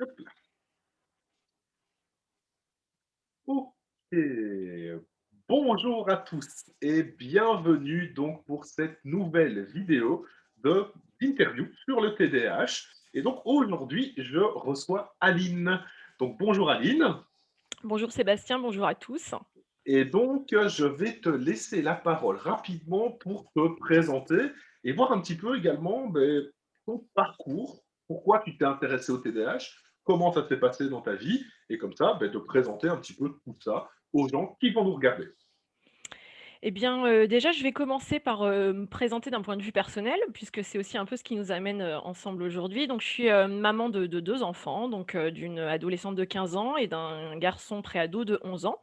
Hop là. OK. Bonjour à tous et bienvenue donc pour cette nouvelle vidéo de d'interview sur le TDAH. Et donc aujourd'hui, je reçois Aline. Donc bonjour Aline. Bonjour Sébastien, bonjour à tous. Et donc je vais te laisser la parole rapidement pour te présenter et voir un petit peu également ton parcours, pourquoi tu t'es intéressé au TDAH, comment ça s'est passé dans ta vie, et comme ça, de présenter un petit peu tout ça aux gens qui vont nous regarder. Eh bien, déjà, je vais commencer par, me présenter d'un point de vue personnel, puisque c'est aussi un peu ce qui nous amène, ensemble aujourd'hui. Donc je suis, maman de 2 enfants, donc d'une adolescente de 15 ans et d'un garçon préado de 11 ans.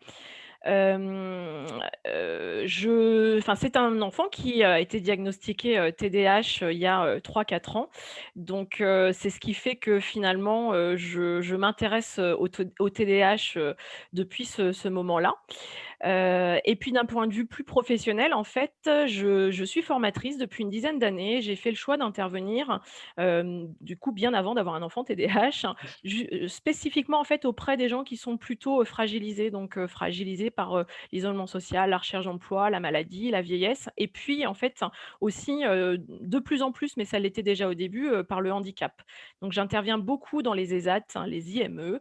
Hem, c'est un enfant qui a été diagnostiqué, TDAH, il y a, 3-4 ans. Donc c'est ce qui fait que finalement, je m'intéresse, au TDAH, depuis ce moment-là. Et puis d'un point de vue plus professionnel, en fait, je suis formatrice depuis une dizaine d'années. J'ai fait le choix d'intervenir, du coup, bien avant d'avoir un enfant TDAH, spécifiquement, en fait, auprès des gens qui sont plutôt, fragilisés, donc fragilisés par, l'isolement social, la recherche d'emploi, la maladie, la vieillesse et puis, en fait, aussi, de plus en plus, mais ça l'était déjà au début, par le handicap. Donc j'interviens beaucoup dans les ESAT, hein, les IME,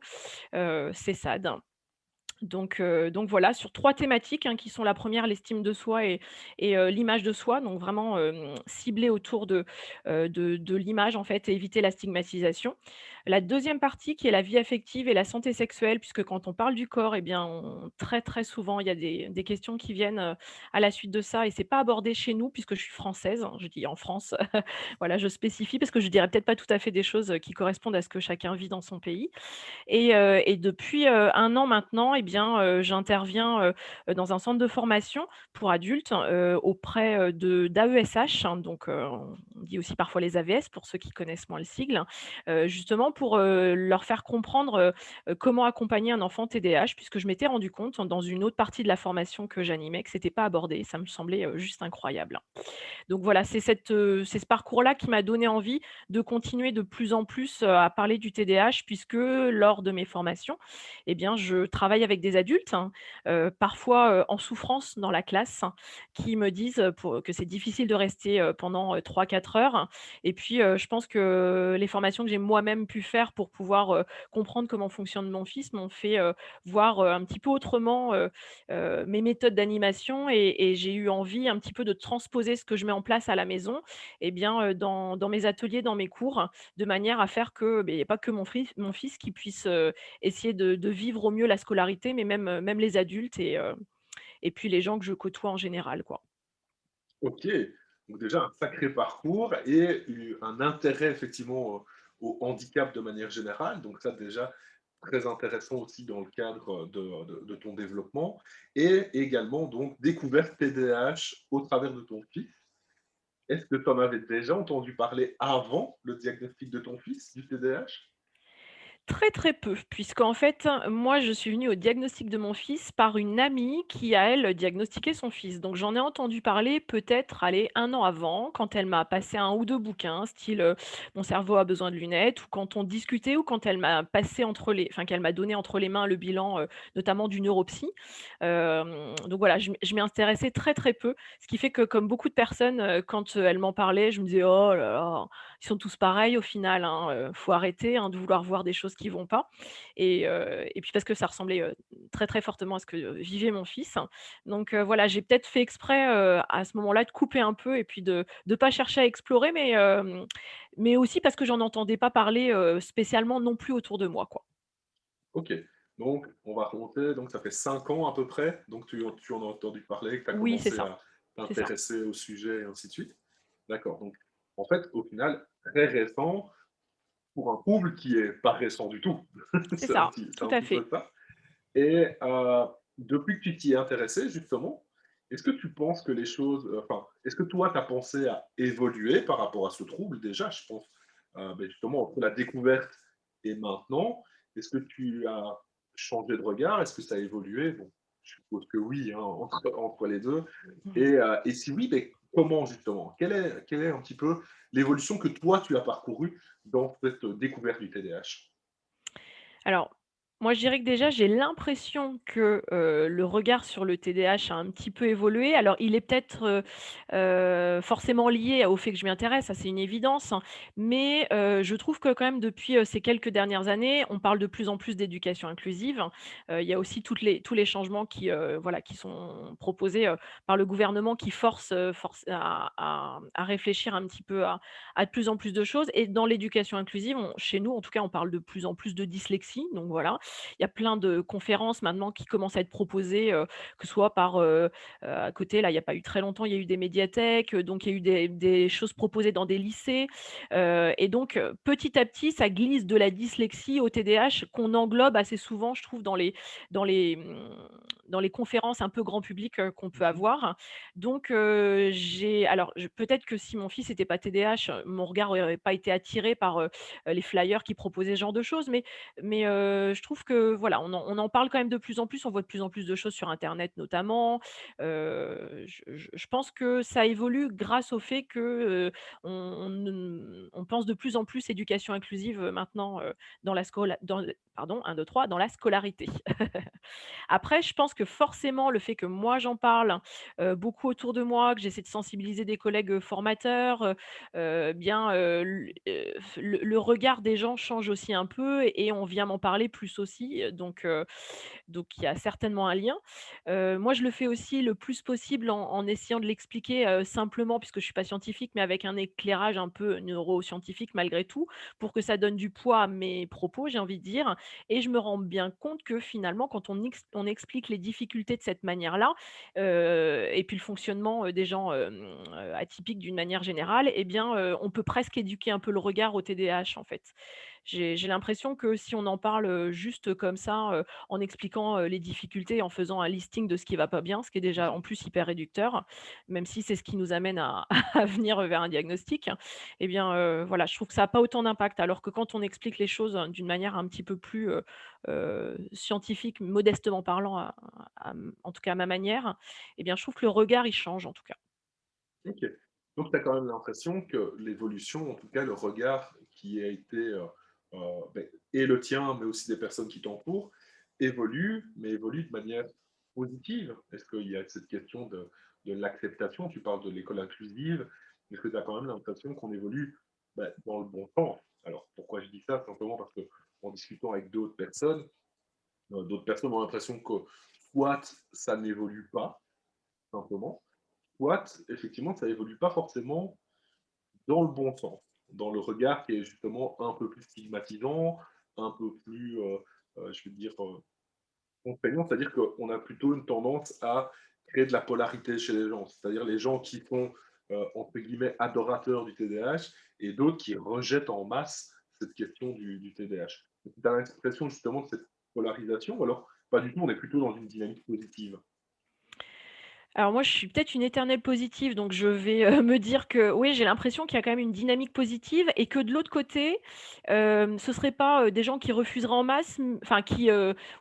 CESAD. Donc voilà, sur 3 thématiques, hein, qui sont la première l'estime de soi et l'image de soi, donc vraiment, ciblée autour de l'image, en fait et éviter la stigmatisation. La deuxième partie qui est la vie affective et la santé sexuelle, puisque quand on parle du corps et bien, on très, très souvent, il y a des questions qui viennent, à la suite de ça et c'est pas abordé chez nous puisque je suis française, hein, je dis en France. Voilà, je spécifie parce que je dirais peut-être pas tout à fait des choses, qui correspondent à ce que chacun vit dans son pays. Et depuis, 1 an maintenant et bien, j'interviens, dans un centre de formation pour adultes, auprès, de d'AESH, hein, donc on dit aussi parfois les AVS pour ceux qui connaissent moins le sigle, justement pour, leur faire comprendre, comment accompagner un enfant TDAH puisque je m'étais rendu compte dans une autre partie de la formation que j'animais que c'était pas abordé. Ça me semblait, juste incroyable. Donc voilà, c'est ce parcours-là qui m'a donné envie de continuer de plus en plus, à parler du TDAH puisque lors de mes formations et bien, je travaille avec des adultes, hein, parfois, en souffrance dans la classe, hein, qui me disent, pour que c'est difficile de rester, pendant, 3-4 heures et puis, je pense que les formations que j'ai moi-même pu faire pour pouvoir, comprendre comment fonctionne mon fils m'ont fait, voir, un petit peu autrement, mes méthodes d'animation et j'ai eu envie un petit peu de transposer ce que je mets en place à la maison et bien, dans mes ateliers, dans mes cours, de manière à faire que, beh, il y ait pas que mon fils qui puisse, essayer de vivre au mieux la scolarité, mais même les adultes et puis les gens que je côtoie en général, quoi. OK, donc déjà un sacré parcours et un intérêt effectivement au handicap de manière générale. Donc ça déjà très intéressant aussi dans le cadre de ton développement et également donc découverte TDAH au travers de ton fils. Est-ce que tu en avais déjà entendu parler avant le diagnostic de ton fils du TDAH? Très, très peu, puisqu'en fait, moi, je suis venue au diagnostic de mon fils par une amie qui a, elle, diagnostiqué son fils. Donc j'en ai entendu parler peut-être, allez, 1 an avant, quand elle m'a passé un ou 2 bouquins, style, «Mon cerveau a besoin de lunettes» ou quand on discutait ou quand elle m'a passé entre les enfin, qu'elle m'a donné entre les mains le bilan, notamment du neuropsy. Donc voilà, je m'y intéressais très, très peu, ce qui fait que comme beaucoup de personnes, quand, elle m'en parlait, je me disais: «Oh là là, ils sont tous pareils au final, hein, faut arrêter, hein, de vouloir voir des choses qui vont pas» et puis parce que ça ressemblait, très, très fortement à ce que vivait mon fils. Donc voilà, j'ai peut-être fait exprès, à ce moment-là de couper un peu et puis de pas chercher à explorer mais aussi parce que j'en entendais pas parler, spécialement non plus autour de moi, quoi. OK, donc on va remonter, donc ça fait 5 ans à peu près, donc tu en as entendu parler, que tu as Oui, c'est commencé ça, à c'est ça. t'intéresser au sujet et ainsi de suite? D'accord, donc en fait, au final, très récent pour un trouble qui est pas récent du tout. C'est ça, C'est tout un à petit fait. peu ça et depuis que tu t'y es intéressé justement, est-ce que tu penses que les choses, enfin, est-ce que toi tu as pensé à évoluer par rapport à ce trouble déjà? Je pense, justement entre la découverte et maintenant, est-ce que tu as changé de regard? Est-ce que ça a évolué? Bon, je suppose que oui, hein, entre les 2. Et si oui, beh, comment justement? Quelle est un petit peu l'évolution que toi tu as parcourue dans cette découverte du TDAH? Alors, moi, je dirais que déjà, j'ai l'impression que, le regard sur le TDAH a un petit peu évolué. Alors, il est peut-être, forcément lié au fait que je m'y intéresse, ça c'est une évidence, hein. Mais, je trouve que quand même depuis, ces quelques dernières années, on parle de plus en plus d'éducation inclusive. Il y a aussi tous les changements qui, voilà, qui sont proposés, par le gouvernement qui forcent à réfléchir un petit peu à de plus en plus de choses et dans l'éducation inclusive, chez nous, en tout cas, on parle de plus en plus de dyslexie, donc voilà. Il y a plein de conférences maintenant qui commencent à être proposées, que ce soit par, à côté, là, il n'y a pas eu très longtemps, il y a eu des médiathèques, donc il y a eu des choses proposées dans des lycées, et donc petit à petit, ça glisse de la dyslexie au TDAH qu'on englobe assez souvent, je trouve, dans les, dans les conférences un peu grand public, qu'on peut Mmh. avoir. Donc, j'ai alors je peut-être que si mon fils n'était pas TDAH, mon regard aurait pas été attiré par, les flyers qui proposaient ce genre de choses, mais je trouve que voilà, on en parle quand même de plus en plus, on voit de plus en plus de choses sur internet notamment. Je pense que ça évolue grâce au fait que, on pense de plus en plus éducation inclusive, maintenant, dans la scola dans l pardon, 1, 2, 3, dans la scolarité. Après, je pense que forcément, le fait que moi j'en parle, beaucoup autour de moi, que j'essaie de sensibiliser des collègues, formateurs, bien, le regard des gens change aussi un peu et on vient m'en parler plus aussi, donc il y a certainement un lien. Moi, je le fais aussi le plus possible en essayant de l'expliquer, simplement puisque je suis pas scientifique, mais avec un éclairage un peu neuroscientifique malgré tout, pour que ça donne du poids à mes propos, j'ai envie de dire et je me rends bien compte que finalement quand on explique les difficultés de cette manière-là, et puis le fonctionnement, des gens, atypiques d'une manière générale et bien, on peut presque éduquer un peu le regard au TDAH en fait. J'ai l'impression que si on en parle, juste comme ça, en expliquant, les difficultés, en faisant un listing de ce qui va pas bien, ce qui est déjà en Mmh. plus hyper réducteur, même si c'est ce qui nous amène à à venir vers un diagnostic, eh bien, voilà, je trouve que ça a pas autant d'impact. Alors que quand on explique les choses, d'une manière un petit peu plus, scientifique, modestement parlant, en tout cas à ma manière, eh bien, je trouve que le regard, il change en tout cas. OK. Donc tu as quand même l'impression que l'évolution, en tout cas le regard qui a été, et le tien, mais aussi des personnes qui t'entourent, évolue, mais évolue de manière positive? Est-ce qu'il y a cette question de l'acceptation? Tu parles de l'école inclusive. Est-ce que tu as quand même l'impression qu'on évolue, dans le bon sens? Alors pourquoi je dis ça? Simplement parce qu'en discutant avec d'autres personnes ont l'impression que soit ça n'évolue pas, simplement, soit effectivement ça évolue pas forcément dans le bon sens, dans le regard qui est justement un peu plus stigmatisant, un peu plus, je veux dire, contraignant. C'est-à-dire qu'on a plutôt une tendance à créer de la polarité chez les gens. C'est-à-dire les gens qui sont, entre guillemets «adorateurs» du TDAH et d'autres qui rejettent en masse cette question du TDAH. Tu as l'impression justement de cette polarisation ou alors pas du tout, on est plutôt dans une dynamique positive? Alors moi, je suis peut-être une éternelle positive, donc je vais, me dire que oui, j'ai l'impression qu'il y a quand même une dynamique positive et que de l'autre côté, ce serait pas, des gens qui refuseraient en masse, enfin qui,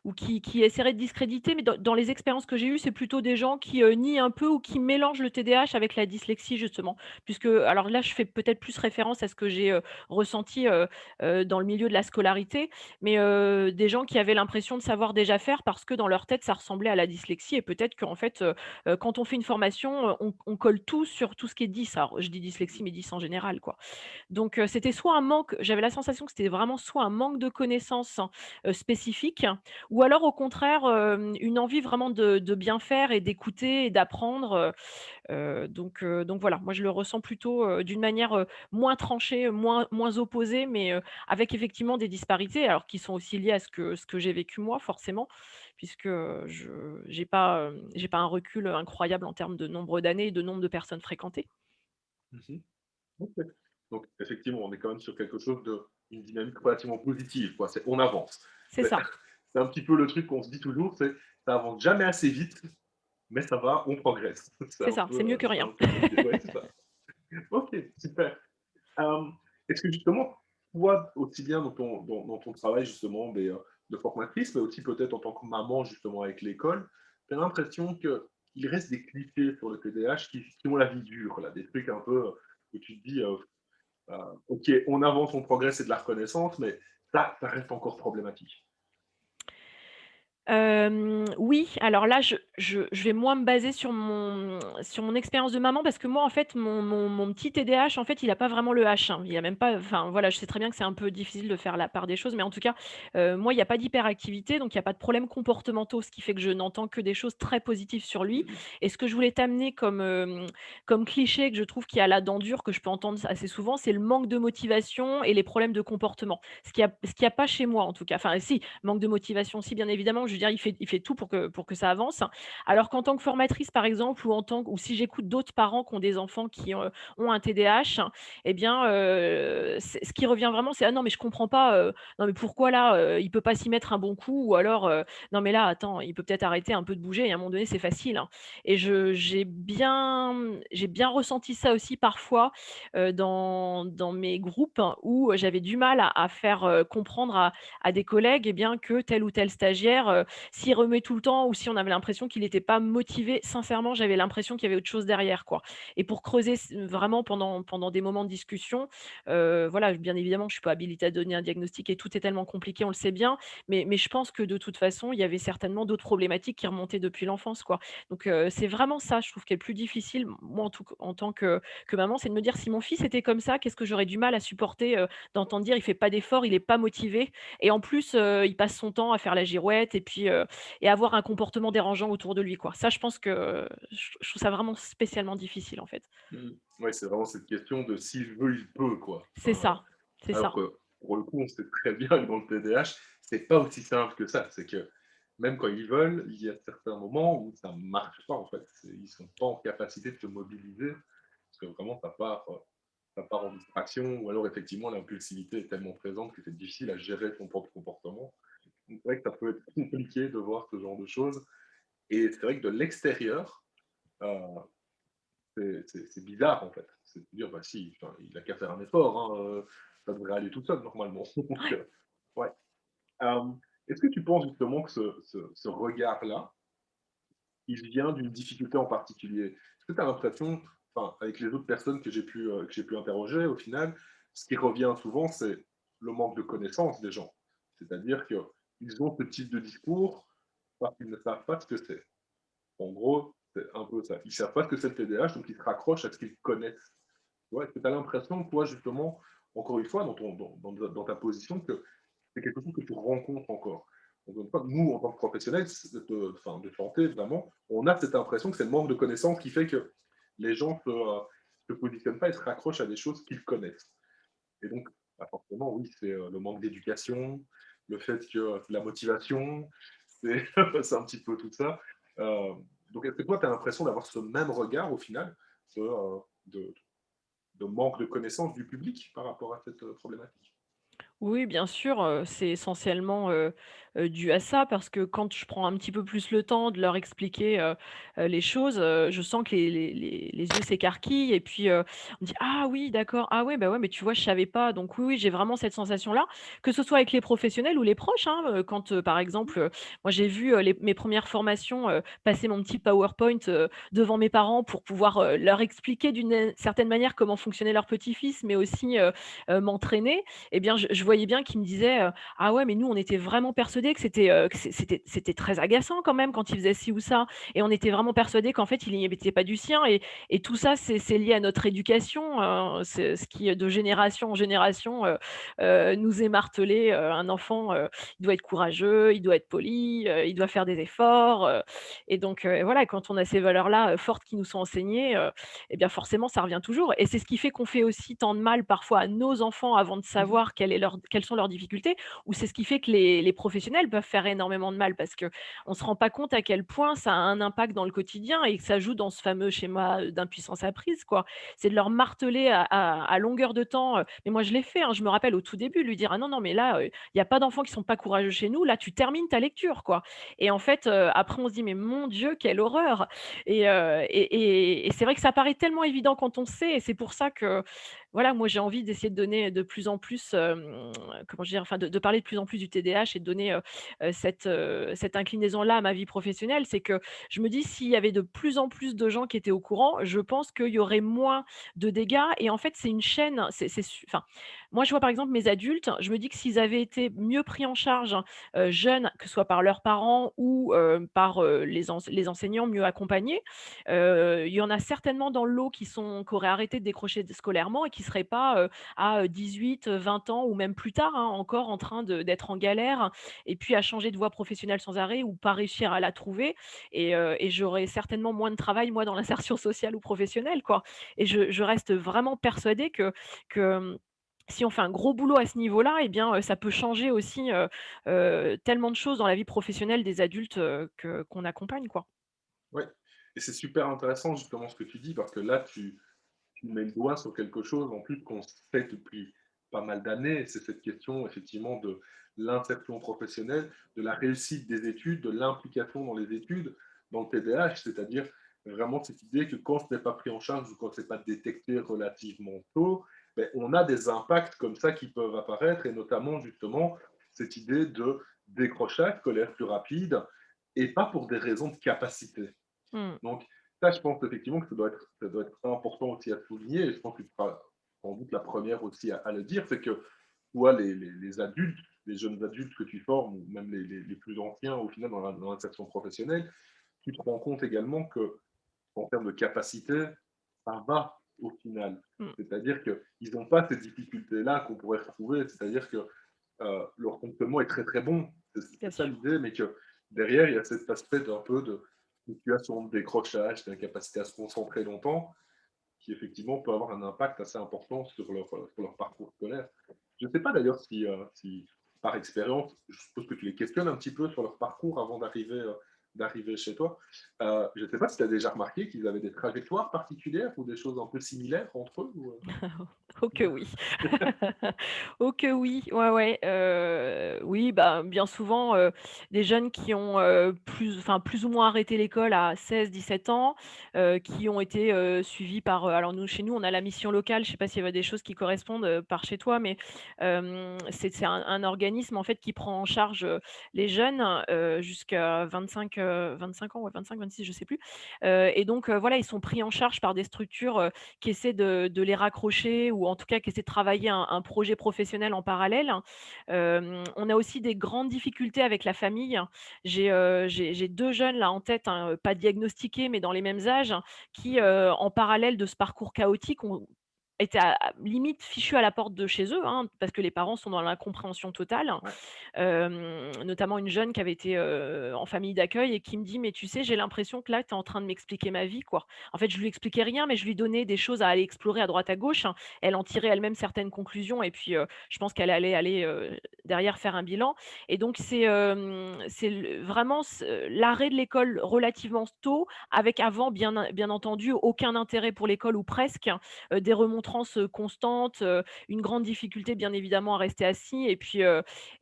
ou qui essaieraient de discréditer, mais dans les expériences que j'ai eues, c'est plutôt des gens qui, nient un peu ou qui mélangent le TDAH avec la dyslexie justement. Puisque alors là, je fais peut-être plus référence à ce que j'ai, ressenti, dans le milieu de la scolarité, mais, des gens qui avaient l'impression de savoir déjà faire parce que dans leur tête, ça ressemblait à la dyslexie et peut-être qu'en fait, quand on fait une formation, on colle tout sur tout ce qui est 10. Alors je dis dyslexie, mais 10 en général, quoi. Donc c'était soit un manque j'avais la sensation que c'était vraiment soit un manque de connaissances, spécifiques ou alors au contraire, une envie vraiment de bien faire et d'écouter et d'apprendre, donc voilà, moi je le ressens plutôt, d'une manière, moins tranchée, moins opposée, mais avec effectivement des disparités, alors qui sont aussi liées à ce que j'ai vécu moi forcément, puisque, je j'ai pas un recul, incroyable en termes de nombre d'années et de nombre de personnes fréquentées. Mmh. OK. Donc effectivement, on est quand même sur quelque chose une dynamique relativement positive, quoi. C'est on avance. C'est C'est ça, c'est un petit peu le truc qu'on se dit toujours, c'est: «Ça avance jamais assez vite, mais ça va, on progresse». c'est ça, c'est mieux que C'est rien. un peu l'idée. Ouais, c'est ça. OK, super. Hem, est-ce que justement, toi, aussi bien dans ton travail justement de formatrice, mais aussi peut-être en tant que maman justement avec l'école, tu as l'impression qu'il reste des clichés sur le TDAH qui ont la vie dure là, des trucs un peu, que tu te dis, OK, on avance, on progresse, c'est de la reconnaissance, mais ça reste encore problématique. Oui, alors là, je vais moins me baser sur mon expérience de maman parce que moi, en fait, mon petit TDAH, en fait, il a pas vraiment le H, hein. Il y a même pas enfin, voilà, je sais très bien que c'est un peu difficile de faire la part des choses, mais en tout cas, moi, il y a pas d'hyperactivité, donc il y a pas de problèmes comportementaux, ce qui fait que je n'entends que des choses très positives sur lui Mmh. et ce que je voulais t'amener comme cliché que je trouve qu'il y a la dent dure, que je peux entendre assez souvent, c'est le manque de motivation et les problèmes de comportement. Ce qu'il y a pas chez moi, en tout cas. Enfin, si, manque de motivation aussi, bien évidemment, je veux dire, il fait tout pour que ça avance. Alors qu'en tant que formatrice, par exemple, ou si j'écoute d'autres parents qui ont des enfants qui, ont un TDAH, eh bien, c'est ce qui revient vraiment, c'est: «Ah non, mais je comprends pas, non mais pourquoi là, il peut pas s'y mettre un bon coup?» ou alors, «Non mais là, attends, il peut peut-être arrêter un peu de bouger et à un moment donné, c'est facile, hein». Et j'ai bien ressenti ça aussi parfois, dans mes groupes où j'avais du mal à faire, comprendre à des collègues, eh bien, que tel ou tel stagiaire, s'il remuait tout le temps ou si on avait l'impression qu'il n'était pas motivé, sincèrement, j'avais l'impression qu'il y avait autre chose derrière, quoi. Et pour creuser vraiment pendant des moments de discussion, voilà, bien évidemment, je suis pas habilitée à donner un diagnostic et tout est tellement compliqué, on le sait bien, mais je pense que de toute façon, il y avait certainement d'autres problématiques qui remontaient depuis l'enfance, quoi. Donc c'est vraiment ça, je trouve, qui est le plus difficile, moi, en tant que maman, c'est de me dire: «Si mon fils était comme ça, qu'est-ce que j'aurais du mal à supporter, d'entendre dire: "Il fait pas d'efforts, il est pas motivé"». Et en plus, il passe son temps à faire la girouette et puis, et avoir un comportement dérangeant autour de lui, quoi. Ça, je pense que je trouve ça vraiment spécialement difficile, en fait. Mmh. Ouais, c'est vraiment cette question de s'il veut, il peut, quoi. C'est ça, c'est Alors ça. que pour le coup, on sait très bien que dans le TDAH, c'est pas aussi simple que ça. C'est que même quand ils veulent, il y a certains moments où ça marche pas en fait. Ils sont pas en capacité de se mobiliser parce que vraiment ça part en distraction ou alors effectivement l'impulsivité est tellement présente que c'est difficile à gérer son propre comportement. Donc, c'est vrai que ça peut être compliqué de voir ce genre de choses. Et c'est vrai que de l'extérieur, euh, c'est bizarre en fait. C'est de dire, bah si, enfin, il a qu'à faire un effort, hein, ça devrait aller tout seul normalement. Donc, ouais. Est-ce que tu penses justement que ce regard-là, il vient d'une difficulté en particulier? Est-ce que tu as l'impression, enfin, avec les autres personnes que j'ai pu interroger, au final, ce qui revient souvent, c'est le manque de connaissances des gens. C'est-à-dire qu'ils ont ce type de discours parce qu'ils ne savent pas ce que c'est. En gros, c'est un peu ça. Ils ne savent pas ce que c'est le TDAH, donc ils se raccrochent à ce qu'ils connaissent. Ouais, est-ce que tu as l'impression, toi, justement, encore une fois, dans ta position, que c'est quelque chose que tu rencontres encore? Encore une fois, nous, en tant que professionnels enfin, de santé, vraiment, on a cette impression que c'est le manque de connaissances qui fait que les gens se positionnent pas et se raccrochent à des choses qu'ils connaissent. Et donc, bah, forcément, oui, c'est le manque d'éducation, le fait que la motivation, c'est c'est un petit peu tout ça. Euh, donc, est-ce que toi, tu as l'impression d'avoir ce même regard au final de, de manque de connaissance du public par rapport à cette problématique? Oui, bien sûr, c'est essentiellement, dû à ça parce que quand je prends un petit peu plus le temps de leur expliquer, les choses, je sens que les yeux s'écarquillent et puis, on me dit: «Ah oui, d'accord. Ah ouais, bah, ouais, mais tu vois, je savais pas». Donc oui, oui, j'ai vraiment cette sensation-là, que ce soit avec les professionnels ou les proches, hein, quand, par exemple, moi j'ai vu, mes premières formations, passer mon petit PowerPoint, devant mes parents pour pouvoir, leur expliquer d'une certaine manière comment fonctionnait leur petit-fils, mais aussi, m'entraîner. Eh bien, je voyais bien qu'il me disait, «Ah ouais, mais nous, on était vraiment persuadés que c'était très agaçant quand même quand il faisait ci ou ça et on était vraiment persuadés qu'en fait, il y mettait pas du sien» et tout ça, c'est lié à notre éducation, c'est ce qui, de génération en génération, nous est martelé, un enfant, il doit être courageux, il doit être poli, il doit faire des efforts, et donc voilà, quand on a ces valeurs-là, fortes qui nous sont enseignées, eh bien forcément ça revient toujours et c'est ce qui fait qu'on fait aussi tant de mal parfois à nos enfants avant de Mmh. savoir quelles sont leurs difficultés ou c'est ce qui fait que les professionnels peuvent faire énormément de mal parce qu'on ne se rend pas compte à quel point ça a un impact dans le quotidien et que ça joue dans ce fameux schéma, d'impuissance apprise, quoi. C'est de leur marteler à longueur de temps, mais moi je l'ai fait, hein, je me rappelle au tout début, lui dire: «Ah non, non, mais là, il y a pas d'enfants qui sont pas courageux chez nous, là tu termines ta lecture, quoi» et en fait, après on se dit: «Mais mon Dieu, quelle horreur!» et c'est vrai que ça paraît tellement évident quand on sait et c'est pour ça que voilà, moi j'ai envie d'essayer de donner de plus en plus, comment dire? Enfin de parler de plus en plus du TDAH et de donner, cette inclinaison-là à ma vie professionnelle. C'est que je me dis s'il y avait de plus en plus de gens qui étaient au courant, je pense qu'il y aurait moins de dégâts et en fait c'est une chaîne, c'est su enfin, moi je vois par exemple mes adultes, je me dis que s'ils avaient été mieux pris en charge, jeunes, que ce soit par leurs parents ou, par, les enseignants mieux accompagnés, il y en a certainement dans le lot qui auraient arrêté de décrocher scolairement et qui seraient pas, à 18, 20 ans ou même plus tard, hein, encore en train d'être en galère et puis à changer de voie professionnelle sans arrêt ou pas réussir à la trouver et j'aurais certainement moins de travail, moi, dans l'insertion sociale ou professionnelle, quoi et je reste vraiment persuadée que, si on fait un gros boulot à ce niveau-là et bien, ça peut changer aussi, tellement de choses dans la vie professionnelle des adultes, qu'on accompagne, quoi. Ouais, et c'est super intéressant justement ce que tu dis parce que là, tu mets le doigt sur quelque chose en plus qu'on sait depuis pas mal d'années, c'est cette question effectivement de l'insertion professionnelle, de la réussite des études, de l'implication dans les études, dans le TDAH, c'est-à-dire vraiment cette idée que quand ce n'est pas pris en charge ou quand ce n'est pas détecté relativement tôt, ben, on a des impacts comme ça qui peuvent apparaître et notamment justement cette idée de décrochage scolaire plus rapide et pas pour des raisons de capacité. Mmh, Donc, ça, je pense effectivement que ça doit être important aussi à souligner, et je pense que tu seras sans doute la première aussi à le dire, c'est que toi, les adultes, les jeunes adultes que tu formes, ou même les plus anciens, au final, dans l'insertion professionnelle, tu te rends compte également que en termes de capacité, ça va au final. mmh, C'est-à-dire qu'ils n'ont pas ces difficultés-là qu'on pourrait retrouver, c'est-à-dire que leur fonctionnement est très très bon. bien C'est ça sûr. l'idée, mais que derrière, il y a cet aspect d'un peu de situation de décrochage, d'incapacité à se concentrer longtemps, qui effectivement peut avoir un impact assez important sur leur parcours scolaire. Je ne sais pas d'ailleurs si, par expérience, je suppose que tu les questionnes un petit peu sur leur parcours avant d'arriver chez toi. Je ne sais pas si tu as déjà remarqué qu'ils avaient des trajectoires particulières ou des choses un peu similaires entre eux. Oh que oui. Oh que oui, ouais, ouais, oui, bah, bien souvent, des jeunes qui ont, plus ou moins arrêté l'école à 16, 17 ans, qui ont été, suivis par, alors nous, chez nous, on a la mission locale, je sais pas s'il y a des choses qui correspondent, par chez toi, mais, c'est un organisme, en fait, qui prend en charge, les jeunes, jusqu'à 25 ans, ouais, 25, 26, je sais plus, et donc, voilà, ils sont pris en charge par des structures, qui essaient de les raccrocher ou en tout cas qui essaient de travailler un projet professionnel en parallèle. On a aussi des grandes difficultés avec la famille. J'ai 2 jeunes là en tête, hein, pas diagnostiqués, mais dans les mêmes âges, qui, en parallèle de ce parcours chaotique, ont été à limite fichus à la porte de chez eux, hein, parce que les parents sont dans l'incompréhension totale. Ouais. Notamment une jeune qui avait été, en famille d'accueil et qui me dit: «Mais tu sais, j'ai l'impression que là, tu es en train de m'expliquer ma vie, quoi». En fait, je lui expliquais rien, mais je lui donnais des choses à aller explorer à droite à gauche, hein. Elle en tirait elle-même certaines conclusions et puis, je pense qu'elle allait aller, derrière faire un bilan et donc c'est le vraiment l'arrêt de l'école relativement tôt avec avant bien entendu aucun intérêt pour l'école ou presque, des remontrances, constantes, une grande difficulté bien évidemment à rester assis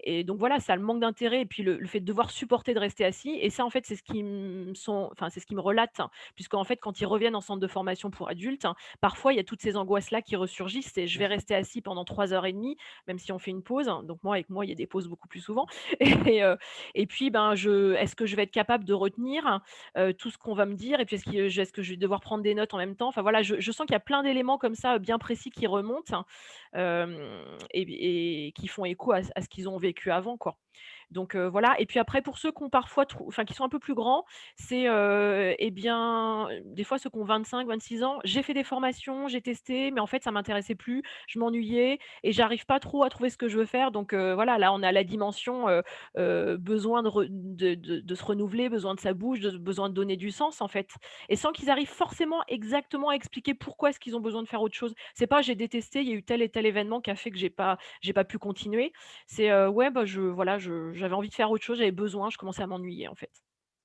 et donc voilà, ça a le manque d'intérêt et puis le fait de devoir supporter de rester assis et ça, en fait, c'est ce qui me relate, puisqu'en fait, quand ils reviennent en centre de formation pour adultes, parfois, il y a toutes ces angoisses-là qui ressurgissent et je vais rester assis pendant 3 heures et demie, même si on fait une pause. Donc moi, avec moi, il y a des pauses beaucoup plus souvent et puis, ben, je est-ce que je vais être capable de retenir, tout ce qu'on va me dire et puis est-ce que je vais devoir prendre des notes en même temps? Enfin voilà, je sens qu'il y a plein d'éléments comme ça, bien précis qui remontent, et qui font écho à ce qu'ils ont vécu avant, quoi. Donc voilà et puis après pour ceux qui ont parfois qui sont un peu plus grands, c'est, et bien, des fois ceux qui ont 25, 26 ans, j'ai fait des formations, j'ai testé, mais en fait ça m'intéressait plus, je m'ennuyais et j'arrive pas trop à trouver ce que je veux faire donc voilà, là on a la dimension, besoin de se renouveler, besoin de sa bouche, besoin de donner du sens en fait et sans qu'ils arrivent forcément exactement à expliquer pourquoi est-ce qu'ils ont besoin de faire autre chose. C'est pas: «J'ai détesté, il y a eu tel et tel événement qui a fait que j'ai pas pu continuer». C'est, ouais, bah, j'avais envie de faire autre chose, j'avais besoin, je commençais à m'ennuyer, en fait.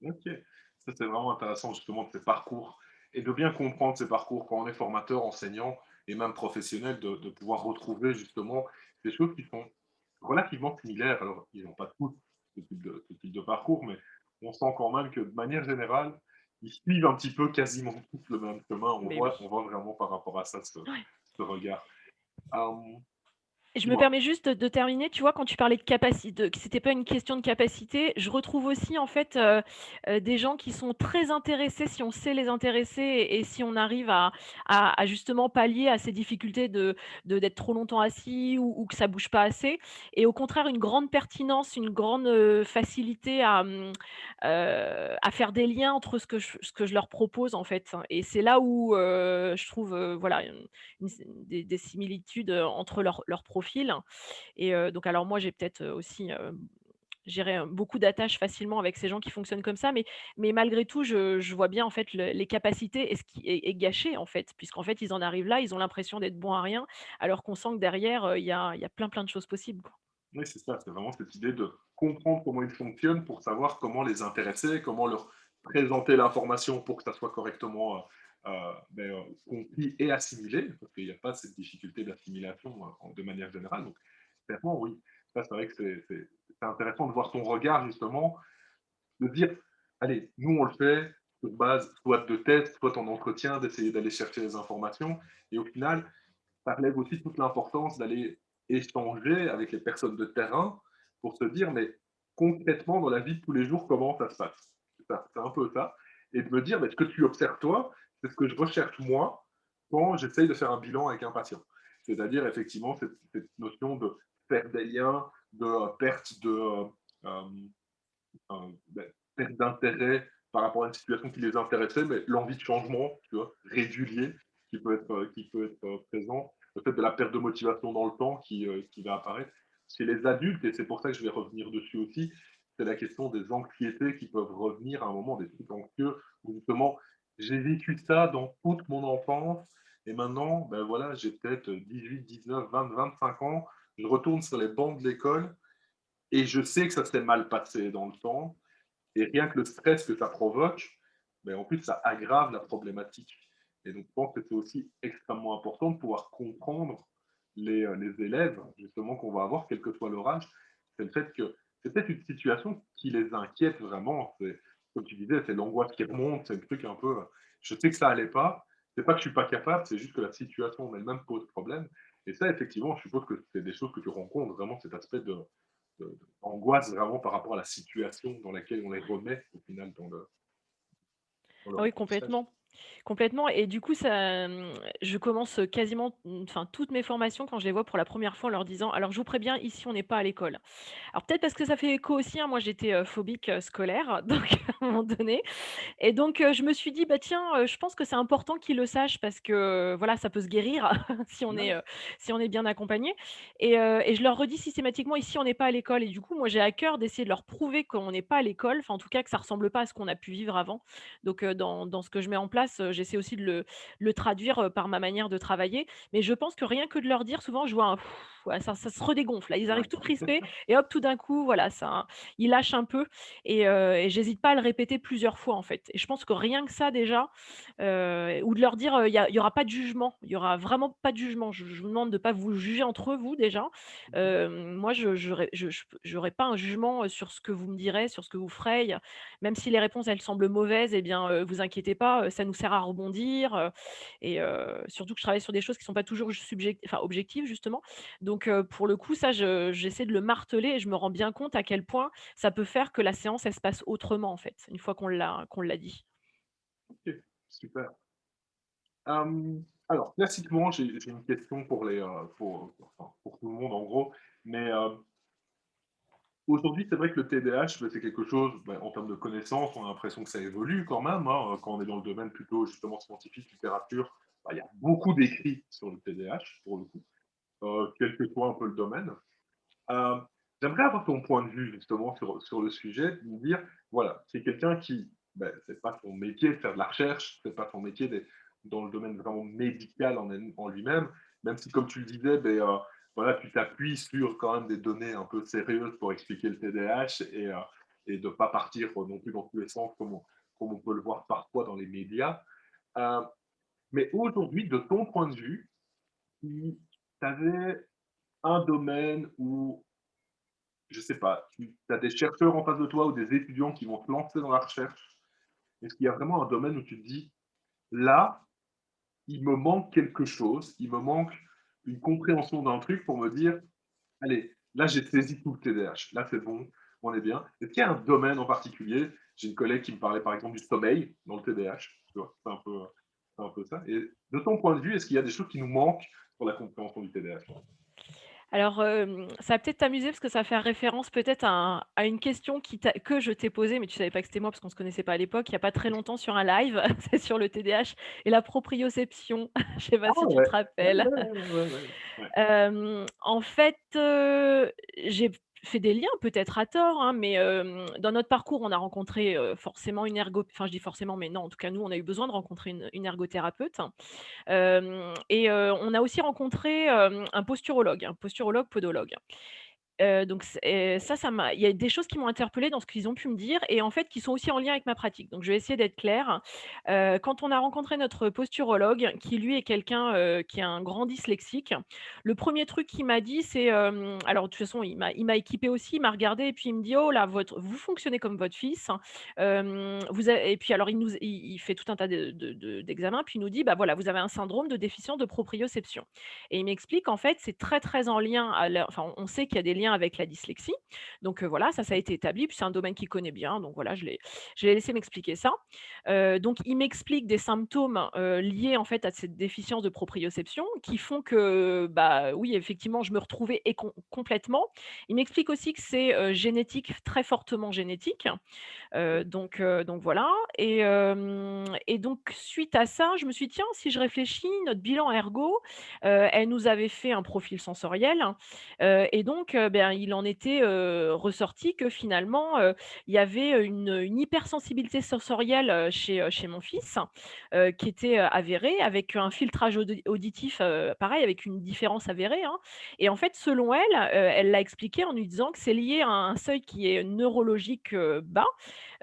Ok, ça c'est vraiment intéressant justement de ces parcours et de bien comprendre ces parcours quand on est formateur, enseignant et même professionnel, de pouvoir retrouver justement des choses qui sont relativement similaires. Alors, ils n'ont pas tous ce type de parcours, mais on sent quand même que de manière générale, ils suivent un petit peu quasiment tous le même chemin. On Mais voit, oui. on voit vraiment par rapport à ça ce, Ouais. ce regard. Hem, Et je me Dis-moi. permets juste de terminer, tu vois, quand tu parlais de capacité, que c'était pas une question de capacité, je retrouve aussi en fait, des gens qui sont très intéressés, si on sait les intéresser et si on arrive à justement pallier à ces difficultés d'être trop longtemps assis ou que ça bouge pas assez et au contraire une grande pertinence, une grande, facilité à faire des liens entre ce que je leur propose en fait et c'est là où, je trouve, voilà, des similitudes, entre leurs profils et donc alors moi j'ai peut-être, aussi, je dirais, beaucoup d'attaches facilement avec ces gens qui fonctionnent comme ça, mais malgré tout je vois bien en fait les capacités et ce qui est gâché en fait, puisqu'en fait ils en arrivent là, ils ont l'impression d'être bons à rien, alors qu'on sent que derrière, il y a plein de choses possibles, quoi. Oui, c'est ça, c'est vraiment cette idée de comprendre comment ils fonctionnent pour savoir comment les intéresser, comment leur présenter l'information pour que ça soit correctement compris et assimilé, parce qu'il n'y a pas cette difficulté d'assimilation de manière générale. Donc, clairement, oui, ça, c'est vrai que c'est intéressant de voir ton regard, justement, de dire, allez, nous, on le fait sur base soit de tests, soit en entretien, d'essayer d'aller chercher les informations, et au final, ça relève aussi toute l'importance d'aller échanger avec les personnes de terrain pour se dire, mais concrètement, dans la vie de tous les jours, comment ça se passe? C'est un peu ça. Et de me dire, mais ce que tu observes toi, c'est ce que je recherche moi quand j'essaye de faire un bilan avec un patient. C'est-à-dire, effectivement, cette notion de faire des liens, de perte de, perte d'intérêt par rapport à une situation qui les intéressait, mais l'envie de changement, tu vois, régulier, qui peut être présent, le fait de la perte de motivation dans le temps qui va apparaître. Chez les adultes, et c'est pour ça que je vais revenir dessus aussi, c'est la question des anxiétés qui peuvent revenir à un moment, des trucs anxieux, où justement, j'ai vécu ça dans toute mon enfance, et maintenant, ben voilà, j'ai peut-être 18, 19, 20, 25 ans, je retourne sur les bancs de l'école, et je sais que ça s'est mal passé dans le temps, et rien que le stress que ça provoque, ben, en plus, ça aggrave la problématique. Et donc, je pense que c'est aussi extrêmement important de pouvoir comprendre les élèves, justement, qu'on va avoir, quel que soit leur âge. C'est le fait que c'est peut-être une situation qui les inquiète vraiment. C'est, comme tu disais, c'est l'angoisse qui remonte, c'est le truc un peu. Je sais que ça allait pas. C'est pas que je suis pas capable, c'est juste que la situation en elle-même pose problème. Et ça, effectivement, je suppose que c'est des choses que tu rencontres, vraiment cet aspect d'angoisse vraiment par rapport à la situation dans laquelle on les remet au final dans Ah leur oui, apprentissage. complètement. Complètement et du coup ça, je commence, quasiment, enfin toutes mes formations quand je les vois pour la première fois en leur disant: «Alors je vous préviens, ici on n'est pas à l'école». Alors peut-être parce que ça fait écho aussi, hein, moi j'étais, phobique, scolaire donc à un moment donné et donc je me suis dit: «Bah tiens, je pense que c'est important qu'ils le sachent parce que, voilà, ça peut se guérir Ouais, si on est bien accompagné» et je leur redis systématiquement: «Ici, on n'est pas à l'école» et du coup, moi, j'ai à cœur d'essayer de leur prouver qu'on n'est pas à l'école, enfin, en tout cas, que ça ressemble pas à ce qu'on a pu vivre avant. Donc dans ce que je mets en place, j'essaie aussi de le traduire, par ma manière de travailler. Mais je pense que rien que de leur dire, souvent, je vois un ouais, ça se redégonfle là. Ils arrivent ouais. tout crispés et hop, tout d'un coup, voilà, ça ils lâchent un peu et j'hésite pas à le répéter plusieurs fois, en fait et je pense que rien que ça déjà, ou de leur dire, il y aura pas de jugement, il y aura vraiment pas de jugement. Je vous demande de pas vous juger entre vous déjà. Moi j'aurais pas un jugement, sur ce que vous me direz, sur ce que vous ferez. Même si les réponses elles semblent mauvaises et bien, vous inquiétez pas, ça nous sert à rebondir, et surtout que je travaille sur des choses qui sont pas toujours enfin objectives justement. Donc pour le coup ça j'essaie de le marteler et je me rends bien compte à quel point ça peut faire que la séance elle se passe autrement en fait, une fois qu'on l'a dit. Ok, super. Alors, classiquement, j'ai une question pour enfin, pour tout le monde en gros, mais aujourd'hui, c'est vrai que le TDAH, ben, c'est quelque chose, ben, en termes de connaissances, on a l'impression que ça évolue quand même, hein, quand on est dans le domaine plutôt justement scientifique, littérature, ben, il y a beaucoup d'écrits sur le TDAH, pour le coup, quel que soit un peu le domaine. Euh, J'aimerais avoir ton point de vue justement sur le sujet, de me dire, voilà, c'est quelqu'un qui, ben, c'est pas son métier de faire de la recherche, c'est pas son métier d'être dans le domaine vraiment médical en lui-même, même si comme tu le disais, ben, voilà, tu t'appuies sur quand même des données un peu sérieuses pour expliquer le TDAH et de ne pas partir non plus dans tous les sens comme on peut le voir parfois dans les médias. Euh, mais aujourd'hui, de ton point de vue, si tu avais un domaine où je sais pas, tu as des chercheurs en face de toi ou des étudiants qui vont te lancer dans la recherche. Est-ce qu'il y a vraiment un domaine où tu te dis, là, il me manque quelque chose, il me manque une compréhension d'un truc pour me dire: «Allez, là, j'ai saisi tout le TDAH. Là, c'est bon, on est bien». Est-ce qu'il y a un domaine en particulier? J'ai une collègue qui me parlait, par exemple, du sommeil dans le TDAH, tu vois? C'est un peu ça et de ton point de vue, est-ce qu'il y a des choses qui nous manquent pour la compréhension du TDAH? Alors, ça va peut-être t'amuser parce que ça va faire référence peut-être à une question que je t'ai posée, mais tu savais pas que c'était moi parce qu'on se connaissait pas à l'époque, il y a pas très longtemps sur un live, c'est sur le TDAH et la proprioception. Je sais pas Ah si tu te ouais! Ouais, rappelles? ouais, ouais, ouais, ouais, ouais. En fait, j'ai fait des liens peut-être à tort, hein, mais dans notre parcours, on a rencontré, forcément une enfin je dis forcément, mais non, en tout cas nous, on a eu besoin de rencontrer une ergothérapeute. Et on a aussi rencontré, un posturologue podologue. Donc ça m'a il y a des choses qui m'ont interpellée dans ce qu'ils ont pu me dire et en fait qui sont aussi en lien avec ma pratique. Donc je vais essayer d'être claire. Quand on a rencontré notre posturologue qui lui est quelqu'un, qui est un grand dyslexique, le premier truc qu'il m'a dit c'est, alors de toute façon il m'a équipée aussi, il m'a regardée et puis il me dit: «Oh là, vous fonctionnez comme votre fils, vous a» et puis alors il fait tout un tas d'examens puis il nous dit: «Bah voilà, vous avez un syndrome de déficience de proprioception». Et il m'explique qu'en fait, c'est très, très en lien enfin, on sait qu'il y a des liens avec la dyslexie. Donc, voilà, ça a été établi, puis c'est un domaine qu'il connaît bien, donc voilà, je l'ai laissé m'expliquer ça. Donc il m'explique des symptômes, liés en fait à cette déficience de proprioception qui font que, bah, oui, effectivement, je me retrouvais complètement. Il m'explique aussi que c'est, génétique, très fortement génétique. Donc voilà et donc suite à ça, je me suis dit: «Tiens, si je réfléchis, notre bilan ergo, elle nous avait fait un profil sensoriel, hein, et donc ben, il en était, ressorti que finalement, il y avait, une hypersensibilité sensorielle, chez mon fils, qui était, avérée avec un filtrage auditif, pareil avec une différence avérée, hein et en fait, selon elle, elle l'a expliqué en lui disant que c'est lié à un seuil qui est neurologique, bas.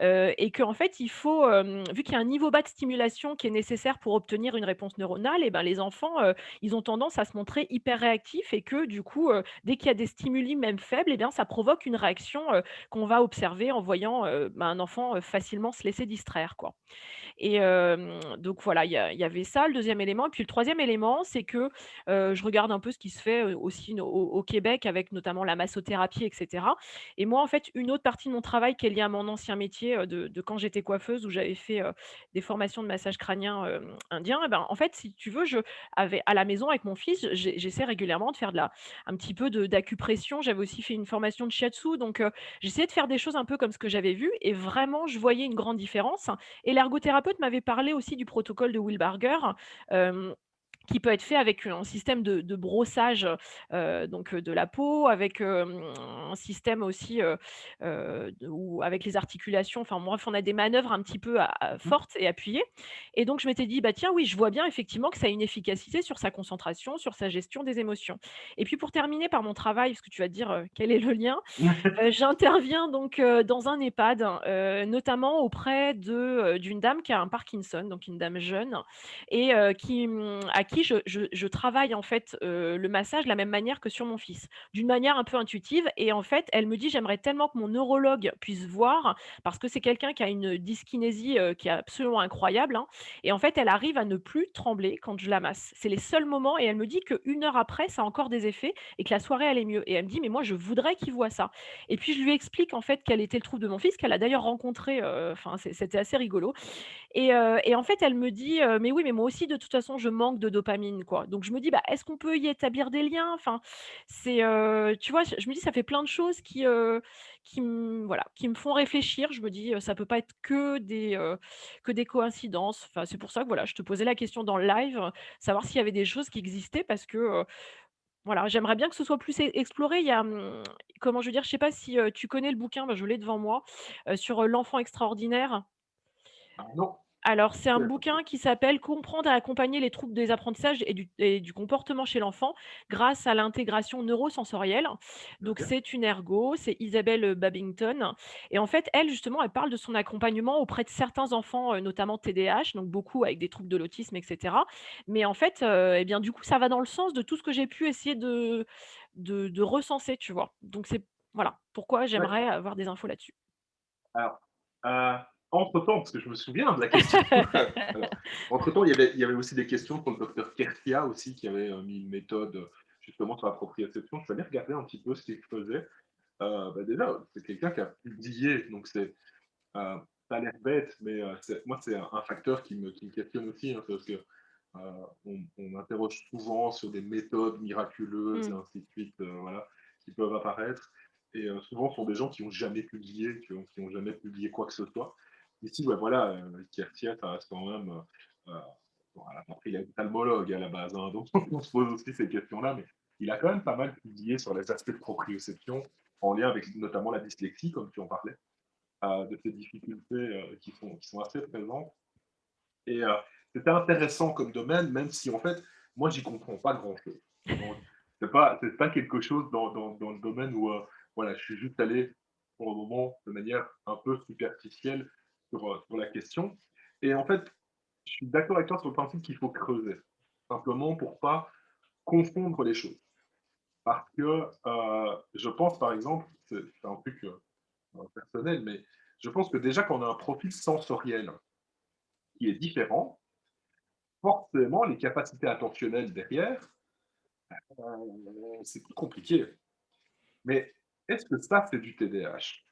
Et qu'en fait, il faut, vu qu'il y a un niveau bas de stimulation qui est nécessaire pour obtenir une réponse neuronale et ben, les enfants, ils ont tendance à se montrer hyper réactifs et que du coup, dès qu'il y a des stimuli même faibles et bien, ça provoque une réaction, qu'on va observer en voyant, bah, un enfant, facilement se laisser distraire, quoi. Et donc voilà, il y avait ça, le deuxième élément et puis le troisième élément, c'est que, je regarde un peu ce qui se fait, aussi au Québec avec notamment la massothérapie et cetera et moi, en fait, une autre partie de mon travail qui est liée à mon ancien métier, de quand j'étais coiffeuse où j'avais fait, des formations de massage crânien, indien et ben, en fait, si tu veux, à la maison avec mon fils, j'essaie régulièrement de faire un petit peu d'acupression. J'avais aussi fait une formation de shiatsu donc j'essayais de faire des choses un peu comme ce que j'avais vu et vraiment, je voyais une grande différence et l'ergothérapeute m'avait parlé aussi du protocole de Wilbarger, hem, qui peut être fait avec un système de brossage, donc de la peau, avec, un système aussi, ou avec les articulations, enfin bref, on a des manœuvres un petit peu Mmh. fortes et appuyées et donc je m'étais dit: «Bah tiens, oui, je vois bien effectivement que ça a une efficacité sur sa concentration, sur sa gestion des émotions» et puis pour terminer par mon travail, parce que tu vas te dire, «Quel est le lien?» J'interviens donc, dans un EHPAD, notamment auprès d'une dame qui a un Parkinson, donc une dame jeune et à qui je travaille en fait, le massage de la même manière que sur mon fils. D'une manière un peu intuitive et en fait, elle me dit: «J'aimerais tellement que mon neurologue puisse voir» parce que c'est quelqu'un qui a une dyskinésie, qui est absolument incroyable, hein et en fait, elle arrive à ne plus trembler quand je la masse. C'est les seuls moments et elle me dit qu'1 heure après, ça a encore des effets et que la soirée allait mieux et elle me dit: «Mais moi, je voudrais qu'il voit ça». Et puis je lui explique en fait quel était le trouble de mon fils, qu'elle a d'ailleurs rencontré, enfin c'était assez rigolo et en fait elle me dit: «Mais oui, mais moi aussi de toute façon je manque de dopamine quoi». Donc je me dis: «Bah, est-ce qu'on peut y établir des liens?» Enfin, tu vois? Je me dis ça fait plein de choses qui me font réfléchir. Je me dis, «Ça peut pas être que des coïncidences». Enfin, c'est pour ça que voilà, je te posais la question dans le live, savoir s'il y avait des choses qui existaient parce que, voilà, j'aimerais bien que ce soit plus exploré. Il y a, comment je veux dire? Je sais pas si, tu connais le bouquin, bah, je l'ai devant moi, sur, l'enfant extraordinaire. Ah non. Alors, c'est un Ouais. bouquin qui s'appelle «Comprendre et accompagner les troubles des apprentissages et du comportement chez l'enfant grâce à l'intégration neurosensorielle». Donc OK. c'est une ergo, c'est Isabelle, Babington et en fait, elle, justement, elle parle de son accompagnement auprès de certains enfants, notamment TDAH, donc beaucoup avec des troubles de l'autisme et cetera. Mais en fait, et bien, du coup, ça va dans le sens de tout ce que j'ai pu essayer de recenser, tu vois? Donc c'est voilà, pourquoi Ouais. j'aimerais avoir des infos là-dessus. Alors, Entre-temps, parce que je me souviens de la question. Alors, entre-temps, il y avait aussi des questions pour le docteur Kertia aussi, qui avait mis une méthode justement sur la proprioception. Je suis allé regarder un petit peu ce qu'il faisait. Bah, déjà, c'est quelqu'un qui a publié, donc ça a l'air bête, mais moi, c'est un facteur qui me questionne aussi, hein, parce que on m'interroge souvent sur des méthodes miraculeuses et Mmh. ainsi de suite, voilà, qui peuvent apparaître. Et souvent, ce sont des gens qui n'ont jamais publié, qui ont jamais publié quoi que ce soit. Ici, ouais, voilà, Kierkegaard, ça reste quand même. Bon, après, il est ophtalmologue à la base, hein, donc on se pose aussi ces questions-là, mais il a quand même pas mal publié sur les aspects de proprioception, en lien avec notamment la dyslexie, comme tu en parlais, de ces difficultés qui sont assez présentes. Et c'était intéressant comme domaine, même si en fait, moi, j'y comprends pas grand-chose. Donc, c'est pas quelque chose dans le domaine où voilà, je suis juste allé pour le moment de manière un peu superficielle sur la question. Et en fait, je suis d'accord avec toi sur le principe qu'il faut creuser, simplement pour pas confondre les choses. Parce que je pense, par exemple, c'est un truc personnel, mais je pense que déjà quand on a un profil sensoriel qui est différent, forcément, les capacités attentionnelles derrière, c'est plus compliqué. Mais est-ce que ça, c'est du TDAH?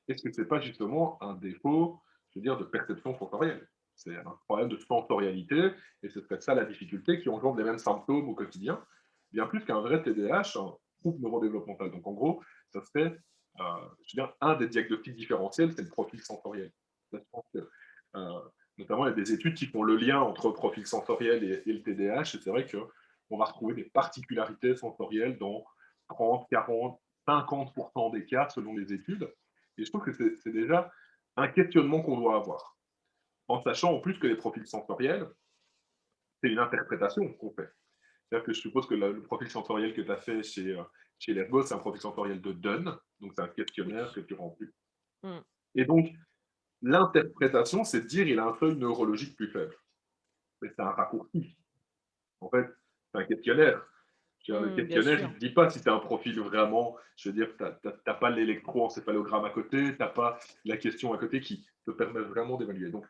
Est-ce que c'est pas justement un défaut, je veux dire, de perception sensorielle? C'est un problème de sensorialité, et ce serait ça la difficulté qui engendre les mêmes symptômes au quotidien, bien plus qu'un vrai TDAH, un trouble neurodéveloppemental. Donc en gros, ça serait, je veux dire, un des diagnostics différentiels, c'est le profil sensoriel. Je pense que, notamment, il y a des études qui font le lien entre le profil sensoriel et le TDAH, et c'est vrai qu'on va retrouver des particularités sensorielles dans 30, 40, 50% des cas selon les études. Et je trouve que c'est déjà un questionnement qu'on doit avoir, en sachant en plus que les profils sensoriels, c'est une interprétation qu'on fait. C'est-à-dire que je suppose que le profil sensoriel que tu as fait chez l'Ergo, c'est un profil sensoriel de Dunn, donc c'est un Oui. questionnaire que tu remplis. Mmh. Et donc, l'interprétation, c'est de dire il a un seuil neurologique plus faible. Mais c'est un raccourci. En fait, c'est un questionnaire. Le Mmh, bien questionnaire, il sûr. ne te dit pas si tu as un profil vraiment, je veux dire, tu n'as pas l'électroencéphalogramme à côté, tu n'as pas la question à côté qui te permet vraiment d'évaluer. Donc,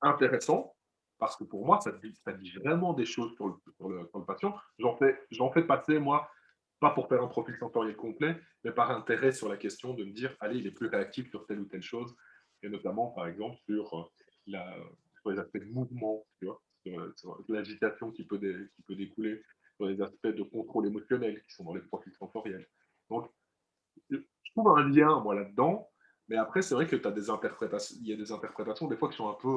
intéressant, parce que pour moi, ça dit vraiment des choses sur le patient. J'en fais passer, moi, pas pour faire un profil sensoriel complet, mais par intérêt sur la question de me dire, allez, il est plus réactif sur telle ou telle chose, et notamment, par exemple, la, sur les aspects de mouvement, tu vois, sur l'agitation qui peut découler, sur les aspects de contrôle émotionnel qui sont dans les profils sensoriels. Donc, je trouve un lien, moi, là-dedans, mais après, c'est vrai que tu as des interprétations, il y a des interprétations, des fois, qui sont un peu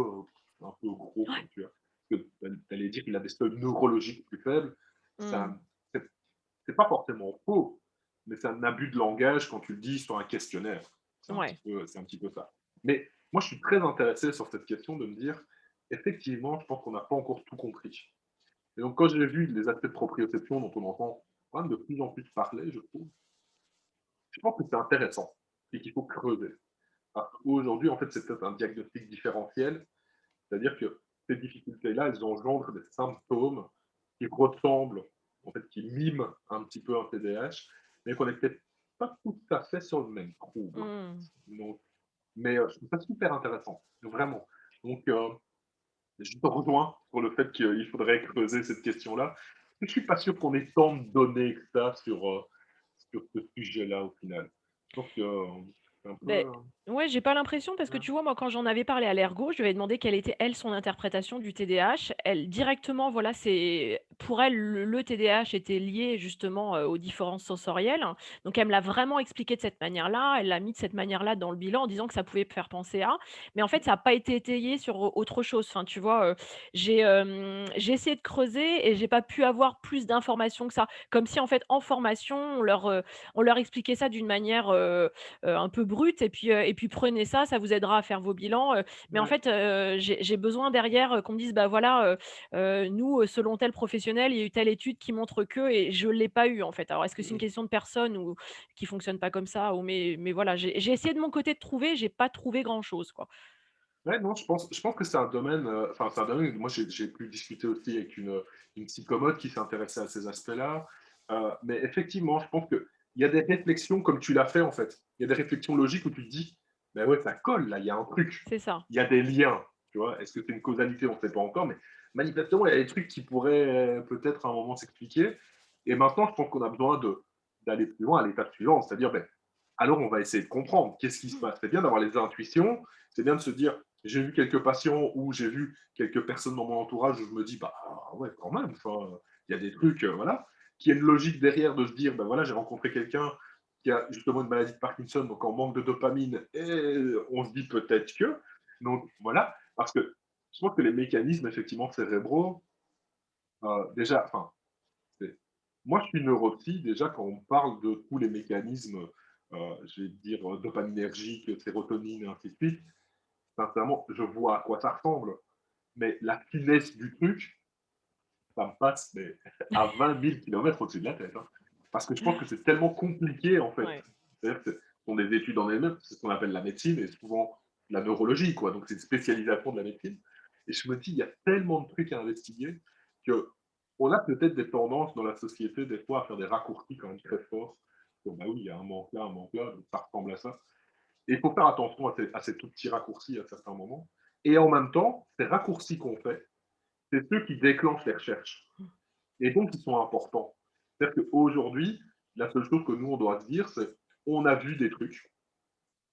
gros, Ouais. comme tu as. Tu allais dire qu'il a des seuils neurologiques plus faibles. Mmh. Ça, c'est c'est pas forcément faux, mais c'est un abus de langage quand tu le dis sur un questionnaire. Ouais. C'est un petit peu ça. Mais moi, je suis très intéressé sur cette question de me dire, effectivement, je pense qu'on n'a pas encore tout compris. Et donc, quand j'ai vu les aspects de proprioception dont on entend quand même de plus en plus parler, je pense que c'est intéressant et qu'il faut creuser. Parce qu'aujourd'hui, en fait, c'est peut-être un diagnostic différentiel, c'est-à-dire que ces difficultés-là, elles engendrent des symptômes qui ressemblent, en fait, qui miment un petit peu un TDAH, mais qu'on n'est peut-être pas tout à fait sur le même trouble. Mmh. Donc, mais je trouve ça super intéressant, vraiment. Donc, je te rejoins sur le fait qu'il faudrait creuser cette question-là. Je ne suis pas sûr qu'on ait tant de données que ça sur ce sujet-là au final. Donc, c'est un peu. Beh, ouais, j'ai pas l'impression parce que Ouais. tu vois, moi, quand j'en avais parlé à l'ergo, je lui avais demandé quelle était, elle, son interprétation du TDAH. Elle, directement, voilà, c'est pour elle, le TDAH était lié justement, aux différences sensorielles. Donc elle me l'a vraiment expliqué de cette manière-là. Elle l'a mis de cette manière-là dans le bilan en disant que ça pouvait faire penser à, mais en fait, ça a pas été étayé sur autre chose. Enfin, tu vois, j'ai essayé de creuser et j'ai pas pu avoir plus d'informations que ça. Comme si, en fait, en formation, on leur expliquait ça d'une manière, un peu brute et puis prenez ça, ça vous aidera à faire vos bilans, mais en Ouais. fait, j'ai besoin derrière, qu'on me dise: «Bah, voilà, nous, selon tel professionnel, il y a eu telle étude qui montre que» et je l'ai pas eu, en fait. Alors est-ce que c'est une Mhm. question de personne ou qui fonctionne pas comme ça ou mais voilà, j'ai essayé de mon côté de trouver, j'ai pas trouvé grand chose, quoi. Ouais, non, je pense que c'est un domaine, enfin, c'est un domaine, moi j'ai pu discuter aussi avec une psychomote qui s'intéressait à ces aspects-là. Mais effectivement, je pense qu'il y a des réflexions comme tu l'as fait en fait. Il y a des réflexions logiques où tu te dis, Mais ouais, ça colle là, il y a un truc. C'est ça. Il y a des liens, tu vois? Est-ce que c'est une causalité? On ne sait pas encore, mais manifestement, il y a des trucs qui pourraient peut-être à un moment s'expliquer. Et maintenant, je pense qu'on a besoin d'aller plus loin à l'étape suivante, c'est-à-dire, ben, alors on va essayer de comprendre qu'est-ce qui se passe. C'est bien d'avoir les intuitions, c'est bien de se dire, j'ai vu quelques patients ou j'ai vu quelques personnes dans mon entourage où je me dis, bah ouais, quand même, enfin, il y a des trucs, voilà, qui est une logique derrière de se dire, ben voilà, j'ai rencontré quelqu'un qui a justement une maladie de Parkinson, donc en manque de dopamine, et on se dit peut-être que. Donc voilà, parce que je pense que les mécanismes effectivement cérébraux, déjà, enfin, moi je suis neuropsy, déjà quand on parle de tous les mécanismes, je vais dire dopaminergiques, sérotonine et ainsi de suite, sincèrement, je vois à quoi ça ressemble. Mais la finesse du truc, ça me passe mais, à 20 000 kilomètres au-dessus de la tête. Hein. Parce que je pense que c'est tellement compliqué, en fait. Ouais. C'est-à-dire que ce sont des études en elles-mêmes, c'est ce qu'on appelle la médecine et souvent la neurologie, quoi. Donc, c'est une spécialisation de la médecine. Et je me dis, il y a tellement de trucs à investiguer que on a peut-être des tendances dans la société, des fois, à faire des raccourcis quand même très forts. Donc, bah oui, il y a un manque là, donc ça ressemble à ça. Et il faut faire attention à ces tout petits raccourcis à certains moments. Et en même temps, ces raccourcis qu'on fait, c'est ceux qui déclenchent les recherches. Et donc, ils sont importants. C'est-à-dire qu'aujourd'hui, la seule chose que nous, on doit se dire, c'est on a vu des trucs,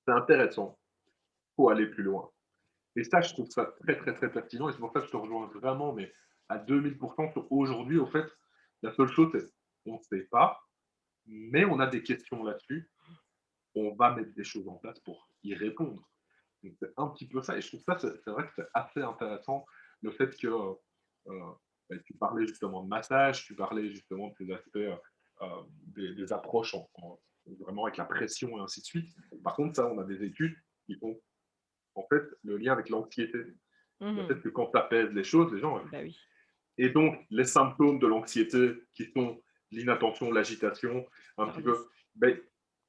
c'est intéressant, il faut aller plus loin. Et ça, je trouve ça très, très, très pertinent. Et c'est pour ça que je te rejoins vraiment, mais à 2000% sur aujourd'hui, au fait, la seule chose, c'est on ne sait pas, mais on a des questions là-dessus. On va mettre des choses en place pour y répondre. Donc, c'est un petit peu ça. Et je trouve ça, c'est vrai que c'est assez intéressant, le fait que tu parlais justement de massage, tu parlais justement de ces aspects, des approches vraiment avec la pression et ainsi de suite. Par contre, ça, on a des études qui font en fait le lien avec l'anxiété. Le Mmh. fait que quand tu apaises les choses, les gens. Bah oui. Et donc, les symptômes de l'anxiété, qui sont l'inattention, l'agitation, un petit peu, Tardis. ben,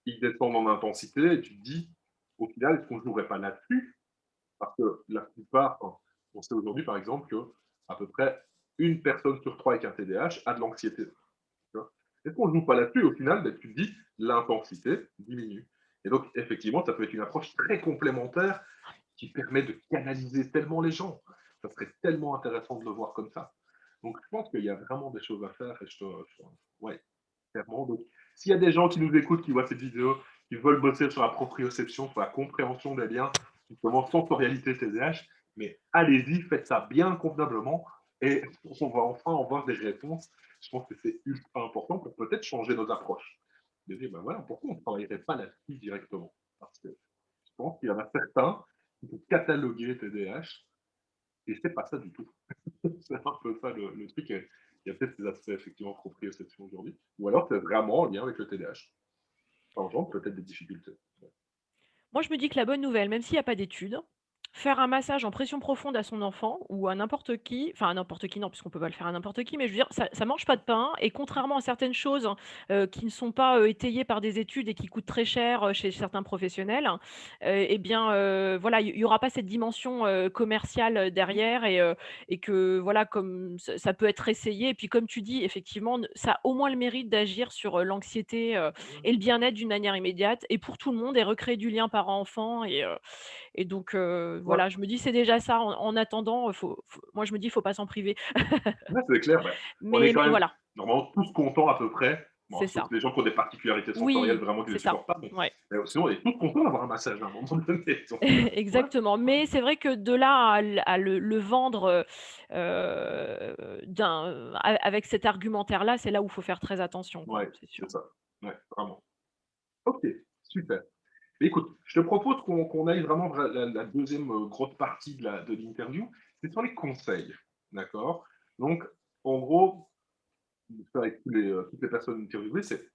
ils descendent en intensité et tu te dis, au final, est-ce qu'on ne jouerait pas là-dessus? Parce que la plupart, enfin, on sait aujourd'hui, par exemple, que à peu près une personne sur trois avec un TDAH a de l'anxiété. Est-ce qu'on ne joue pas là-dessus? Au final, ben, tu te dis, l'intensité diminue. Et donc, effectivement, ça peut être une approche très complémentaire qui permet de canaliser tellement les gens. Ça serait tellement intéressant de le voir comme ça. Donc, je pense qu'il y a vraiment des choses à faire. Et ouais, clairement. Donc, s'il y a des gens qui nous écoutent, qui voient cette vidéo, qui veulent bosser sur la proprioception, sur la compréhension des liens, justement, sensorialité TDAH, mais allez-y, faites ça bien convenablement et on va enfin avoir des réponses. Je pense que c'est ultra important pour peut-être changer nos approches. De dire, ben voilà, pourquoi on ne travaillerait pas là-dessus directement? Parce que je pense qu'il y en a certains qui vont cataloguer TDAH et c'est pas ça du tout. C'est un peu ça le truc. Il y a peut-être ces aspects effectivement proprioception aujourd'hui. Ou alors c'est vraiment en lien avec le TDAH. Ça engendre peut-être des difficultés. Moi, je me dis que la bonne nouvelle, même s'il y a pas d'études, faire un massage en pression profonde à son enfant ou à n'importe qui, enfin à n'importe qui non, puisqu'on peut pas le faire à n'importe qui, mais je veux dire, ça mange pas de pain et contrairement à certaines choses, qui ne sont pas, étayées par des études et qui coûtent très cher, chez certains professionnels, et bien, voilà, il y aura pas cette dimension, commerciale, derrière et que voilà, comme ça peut être essayé et puis comme tu dis, effectivement, ça a au moins le mérite d'agir sur, l'anxiété, et le bien-être d'une manière immédiate et pour tout le monde et recréer du lien parent-enfant et donc Ouais, voilà, je me dis: «C'est déjà ça». En attendant, moi je me dis: «Faut pas s'en priver». ouais, c'est clair. Ben, on est Mais quand même voilà, normalement tous contents à peu près. Bon, c'est sauf ça. les gens qui ont des particularités sensorielles Oui, vraiment qui ne c'est ça. supportent pas. Mais, Ouais. sinon, on est tous contents d'avoir un massage à un moment donné. Donc, ouais, Exactement. Mais c'est vrai que de là à le vendre, avec cet argumentaire-là, c'est là où il faut faire très attention, quoi, ouais, c'est sûr. c'est ça. Ouais, vraiment. Ok, super. Écoute, je te propose qu'on aille vraiment vers la deuxième grosse partie de l'interview, c'est sur les conseils. D'accord? Donc, en gros, avec toutes les personnes interviewées, c'est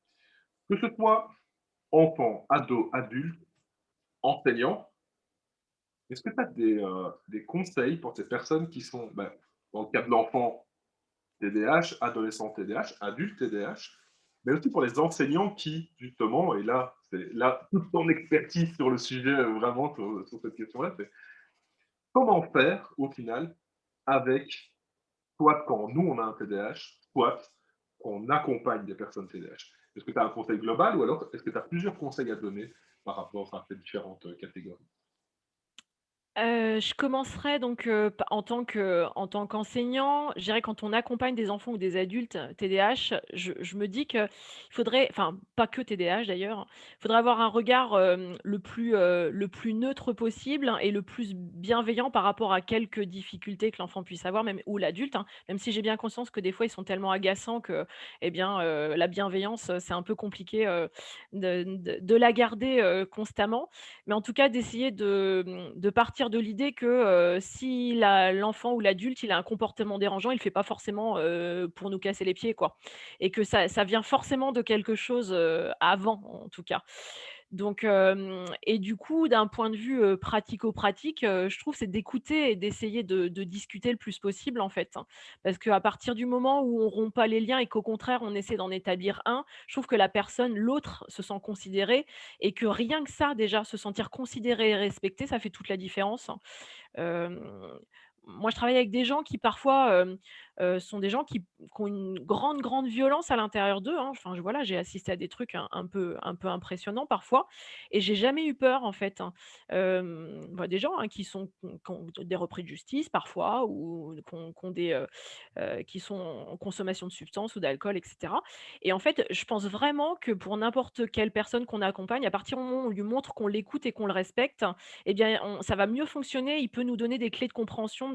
que ce soit enfant, ado, adulte, enseignant, est-ce que tu as des conseils pour ces personnes qui sont, ben, dans le cas de l'enfant, TDAH, adolescent TDAH, adulte TDAH, mais aussi pour les enseignants qui, justement, et là, c'est là toute ton expertise sur le sujet, vraiment sur cette question-là, c'est comment faire au final avec, soit quand nous on a un TDAH, soit qu'on accompagne des personnes TDAH. Est-ce que tu as un conseil global ou alors est-ce que tu as plusieurs conseils à donner par rapport à ces différentes catégories? Je commencerai donc, p en tant qu'enseignant, je dirais quand on accompagne des enfants ou des adultes TDAH, je me dis qu'il faudrait enfin, pas que TDAH d'ailleurs, il faudrait avoir un regard, le plus neutre possible et le plus bienveillant par rapport à quelques difficultés que l'enfant puisse avoir, même ou l'adulte, hein. Même si j'ai bien conscience que des fois ils sont tellement agaçants que, eh bien, la bienveillance, c'est un peu compliqué, de la garder, constamment. Mais en tout cas, d'essayer de partir de l'idée que, si l'enfant ou l'adulte, il a un comportement dérangeant, il le fait pas forcément, pour nous casser les pieds, quoi. Et que ça vient forcément de quelque chose, avant, en tout cas. Donc et du coup, d'un point de vue, pratico-pratique, je trouve, c'est d'écouter et d'essayer de discuter le plus possible, en fait, hein. Parce qu'à partir du moment où on rompt pas les liens et qu'au contraire, on essaie d'en établir un, je trouve que la personne, l'autre, se sent considérée et que rien que ça, déjà, se sentir considéré et respecté, ça fait toute la différence, hein. Hem, Moi, je travaille avec des gens qui parfois, sont des gens qui ont une grande, grande violence à l'intérieur d'eux, hein. Enfin, voilà, j'ai assisté à des trucs un peu impressionnants parfois et j'ai jamais eu peur, en fait, hein. Bah, des gens, hein, qui ont des repris de justice parfois ou qui ont des, qui sont en consommation de substances ou d'alcool et cetera et en fait, je pense vraiment que pour n'importe quelle personne qu'on accompagne, à partir du moment où on lui montre qu'on l'écoute et qu'on le respecte, eh bien, ça va mieux fonctionner. Il peut nous donner des clés de compréhension